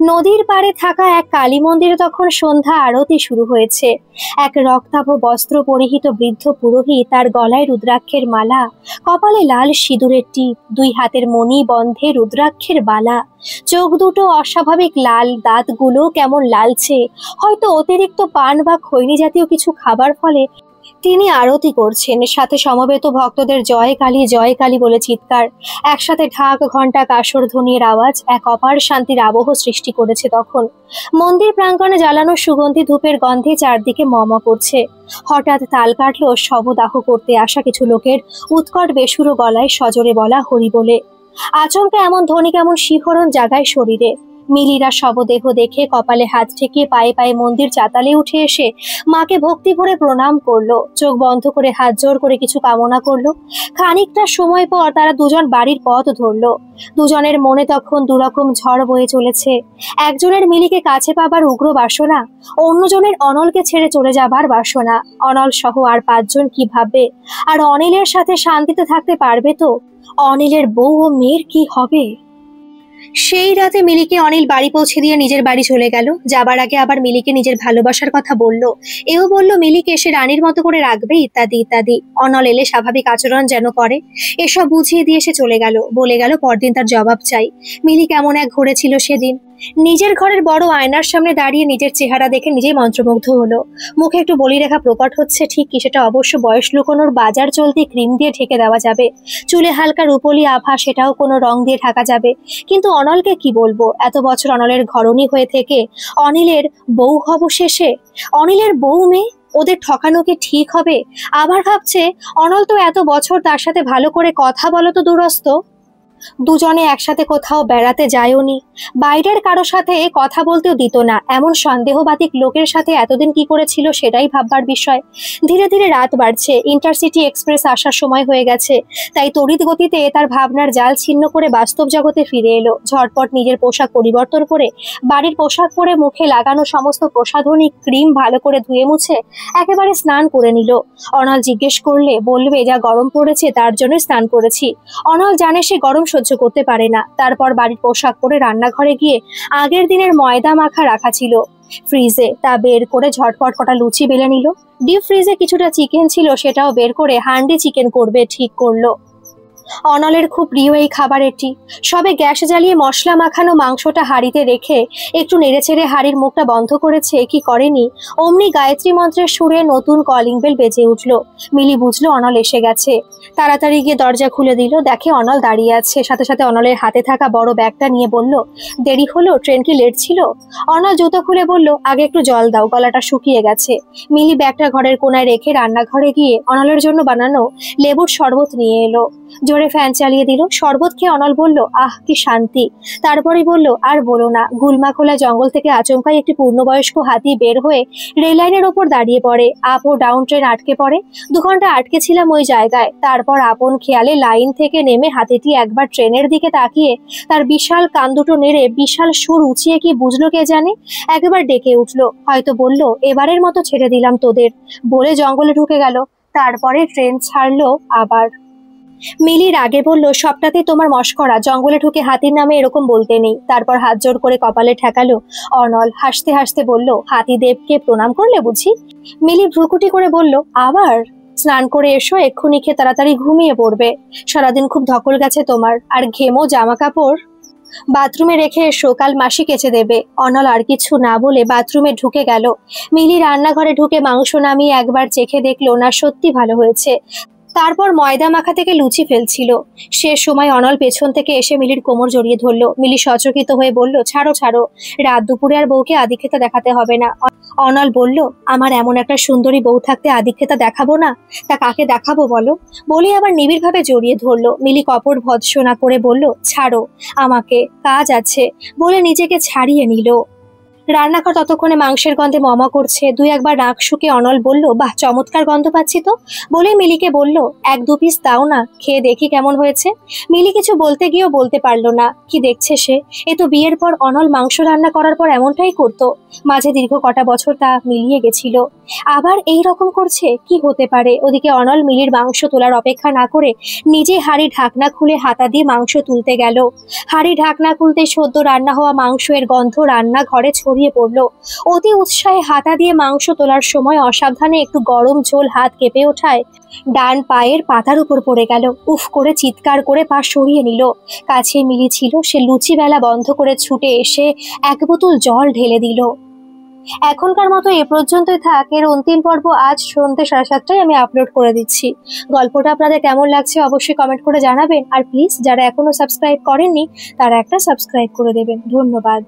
নদীর পাড়ে থাকা এক কালী মন্দিরে তখন সন্ধ্যা আরতি শুরু হয়েছে। এক রক্তাভ বস্ত্র পরিহিত বৃদ্ধ পুরোহিত, তার গলায় রুদ্রাক্ষের মালা, কপালে লাল সিঁদুরের টিপ, দুই হাতের মণি বন্ধে রুদ্রাক্ষের বালা, চোখ দুটো অস্বাভাবিক লাল, দাঁতগুলো কেমন লালচে, হয়তো অতিরিক্ত পান বা খৈনি জাতীয় কিছু খাবার ফলে তিনি আরতি করছেন। সাথে সমবেত ভক্তদের জয় কালী বলে চিৎকার। একসাথে ঢাক, ঘণ্টা, কাসর ধ্বনির আওয়াজ এক অপার শান্তির আবহ সৃষ্টি করেছে। তখন মন্দির প্রাঙ্গণে জ্বালানো সুগন্ধি ধূপের গন্ধে চারদিকে মম করছে। হঠাৎ তাল কাটল শবদাহ করতে আসা কিছু লোকের উৎকট বেসুরো গলায় সজোরে বলা হরি বলে। আচমকা এমন ধ্বনি কেমন শিহরণ জাগায় শরীরে। মিলিরা শবদেহ দেখে কপালে হাত ঠেকিয়ে পায়ে পায়ে মন্দির চাতালে উঠে এসে মাকে ভক্তি ভরে প্রণাম করলো, চোখ বন্ধ করে হাত জোর করে কিছু কামনা করলো। খানিকটা সময় পর তারা দুজন বাড়ির পথ ধরলো। দুজনের মনে তখন দুরকম ঝড় বয়ে চলেছে। একজনের মিলিকে কাছে পাবার উগ্র বাসনা, অন্যজনের অনলকে ছেড়ে চলে যাবার বাসনা। অনল সহ আর 5 জন কি ভাববে? আর অনিলের সাথে শান্তিতে থাকতে পারবে তো? অনিলের বউ ও মেয়ের কি হবে? সেই রাতে মিলিকে অনিল বাড়ি পৌঁছে দিয়ে নিজের বাড়ি চলে গেল। যাবার আগে আবার মিলিকে নিজের ভালোবাসার কথা বলল। এও বলল মিলিকে সে রানীর মতো করে রাখবে, ইত্যাদি ইত্যাদি। অনল এলে স্বাভাবিক আচরণ যেন করে, এসব বুঝিয়ে দিয়ে সে চলে গেল। বলে গেল পরদিন তার জবাব চাই। মিলি কেমন এক ঘোরে ছিল সেদিন। নিজের ঘরের বড় আয়নার সামনে দাঁড়িয়ে নিজের চেহারা দেখে নিজেই মন্ত্রমুগ্ধ হলো। মুখে একটু বলিরেখা প্রকট হচ্ছে ঠিকই, সেটা অবশ্য বয়স লুকোনোর বাজার চলতি ক্রিম দিয়ে ঢেকে দেওয়া যাবে। চুলে হালকা রূপলি আভা, সেটাও কোনো রং দিয়ে ঢাকা যাবে। কিন্তু অনলকে কি বলবো? এত বছর অনলের ঘরণী হয়ে থেকে অনিলের বউ হব শেষে। অনিলের বউ মেয়ে, ওদের ঠকানো কি ঠিক হবে? আবার ভাবছে অনল তো এত বছর তার সাথে ভালো করে কথা বলো তো দূরস্থ। দুজনে একসাথে কোথাও বেড়াতে যায়ওনি, বাইরের কারো সাথে কথা বলতেও দিত না। এমন সন্দেহবাতিক লোকের সাথে এতদিন কি করেছিল সেটাই ভাববার বিষয়। ধীরে ধীরে রাত বাড়ছে, ইন্টারসিটি এক্সপ্রেস আসার সময় হয়ে গেছে। তাই তড়িৎ গতিতে তার ভাবনার জাল ছিন্ন করে বাস্তব জগতে ফিরে এলো। ঝটপট নিজের পোশাক পরিবর্তন করে বাড়ির পোশাক পরে মুখে লাগানো সমস্ত প্রসাধনী ক্রিম ভালো করে ধুয়ে মুছে একেবারে স্নান করে নিল। অনল জিজ্ঞেস করলে বলবে যা গরম পড়েছে তার জন্য স্নান করেছি। অনল জানে সে গরম সহ্য করতে পারে না। তারপর বাড়ির পোশাক পরে রান্নাঘরে গিয়ে আগের দিনের ময়দা মাখা রাখা ছিল ফ্রিজে, তা বের করে ঝটপট কটা লুচি বেলে নিল। ডিপ ফ্রিজে কিছুটা চিকেন ছিল, সেটাও বের করে হান্ডি চিকেন করবে ঠিক করলো। অনলের খুব প্রিয় এই খাবার এটি। সবে গ্যাস জ্বালিয়ে মশলা মাখানো মাংসটা হাঁড়িতে রেখে একটু নেড়েচেড়ে হাঁড়ির মুখটা বন্ধ করেছে কি করেনি, অমনি গায়ত্রী মন্ত্রের সুরে নতুন কলিং বেল বেজে উঠল। মিলি বুঝলো অনল এসে গেছে। তাড়াতাড়ি গিয়ে দরজা খুলে দিল, দেখে অনল দাঁড়িয়ে আছে। সাথে সাথে অনলের হাতে থাকা বড় ব্যাগটা নিয়ে বলল, দেরি হলো? ট্রেন কি লেট ছিল? অনল জুতো খুলে বলল, আগে একটু জল দাও, গলাটা শুকিয়ে গেছে। মিলি ব্যাগটা ঘরের কোনায় রেখে রান্নাঘরে গিয়ে অনলের জন্য বানানো লেবুর শরবত নিয়ে এলো। জোরে ফ্যান চালিয়ে দিল। শরবত খেয়ে অনল বলল, আহ কি শান্তি। তারপরে বলল, আর বলো না। গুলমাখোলা জঙ্গল থেকে আচমকাই একটি পূর্ণবয়স্ক হাতি বের হয়ে রেল লাইনের ওপর দাঁড়িয়ে পড়ে। আপ ও ডাউন ট্রেন আটকে পড়ে। 2 ঘন্টা আটকে ছিলাম ওই জায়গায়। তারপর আপন খেয়ালে লাইন থেকে নেমে হাতিটি একবার ট্রেনের দিকে তাকিয়ে তার বিশাল কান দুটো নেড়ে বিশাল সুর উঁচিয়ে কি বুঝলো কে জানে, একবার ডেকে উঠলো। হয়তো বলল, এবারের মতো ছেড়ে দিলাম তোদের, বলে জঙ্গলে ঢুকে গেল। তারপরে ট্রেন ছাড়লো আবার। মিলি রাগে বলল, সবটাতে তোমার মশকরা, জঙ্গলে ঢুকে হাতির নামে এরকম বলতে নেই। তারপর হাত জোর করে কপালে ঠেকালো। অনল হাসতে হাসতে বলল, হাতিদেবকে প্রণাম করলে বুঝি? মিলি ভ্রুকুটি করে বলল, আবার? স্নান করে এসো, এক্ষুনি খেয়ে তাড়াতাড়ি ঘুমিয়ে পড়বে। সারাদিন খুব ধকল গেছে তোমার, আর ঘেমো জামা কাপড়। বাথরুমে রেখে এসো, কাল মাসি কেচে দেবে। অনল আর কিছু না বলে বাথরুমে ঢুকে গেল। মিলি রান্নাঘরে ঢুকে মাংস নামিয়ে একবার চেখে দেখলো না সত্যি ভালো হয়েছে। তারপর ময়দা মাখা থেকে লুচি ফেলছিল। সে সময় অনল পেছন থেকে এসে মিলির কোমর জড়িয়ে ধরলো। মিলি সচকিত হয়ে বলল, ছাড়ো ছাড়ো, রাত দুপুরে আর বউকে আদিক্ষেতা দেখাতে হবে না। অনল বলল, আমার এমন একটা সুন্দরী বউ থাকতে আদিক্ষেতা দেখাবো না? তা কাকে দেখাবো বলো? বলে আবার নিবিড়ভাবে জড়িয়ে ধরলো। মিলি কপট ভৎসনা করে বলল, ছাড়ো আমাকে, কাজ আছে, বলে নিজেকে ছাড়িয়ে নিল। রান্নাঘর ততক্ষণে মাংসের গন্ধে মমা করছে। দুই একবার নাক শুকে অনল বলল, বাহ, চমৎকার গন্ধ পাচ্ছি তো। বলে মিলিকে বলল, এক দু পিস দাও না, খেয়ে দেখি কেমন হয়েছে। মিলি কিছু বলতে গিয়েও বলতে পারলো না। কি দেখছে সে? এ তো বিয়ের পর অনল মাংস রান্না করার পর এমনটাই করতো। মাঝে দীর্ঘ কটা বছর তা মিলিয়ে গেছিল, আবার এই রকম করছে। কি হতে পারে? ওদিকে অনল মিলির মাংস তোলার অপেক্ষা না করে নিজে হাঁড়ি ঢাকনা খুলে হাতা দিয়ে মাংস তুলতে গেল। হাঁড়ি ঢাকনা খুলতে সদ্য রান্না হওয়া মাংসের গন্ধ রান্নাঘরে ছড়িয়ে পড়ল। অতি উৎসাহে হাতা দিয়ে মাংস তোলার সময় অসাবধানে একটু গরম ঝোল হাত কেঁপে ওঠায় ডান পায়ের পাতার উপর পড়ে গেল। উফ করে চিৎকার করে পা সরিয়ে নিল। কাছে মিলি ছিল, সে লুচি বেলা বন্ধ করে ছুটে এসে এক বোতল জল ঢেলে দিল। এখনকার মতো এ পর্যন্তই থাক। এর অন্তিম পর্ব আজ সন্ধ্যে 7:30টায় আমি আপলোড করে দিচ্ছি। গল্পটা আপনাদের কেমন লাগছে অবশ্যই কমেন্ট করে জানাবেন। আর প্লিজ যারা এখনো সাবস্ক্রাইব করেননি তারা একটা সাবস্ক্রাইব করে দেবেন। ধন্যবাদ।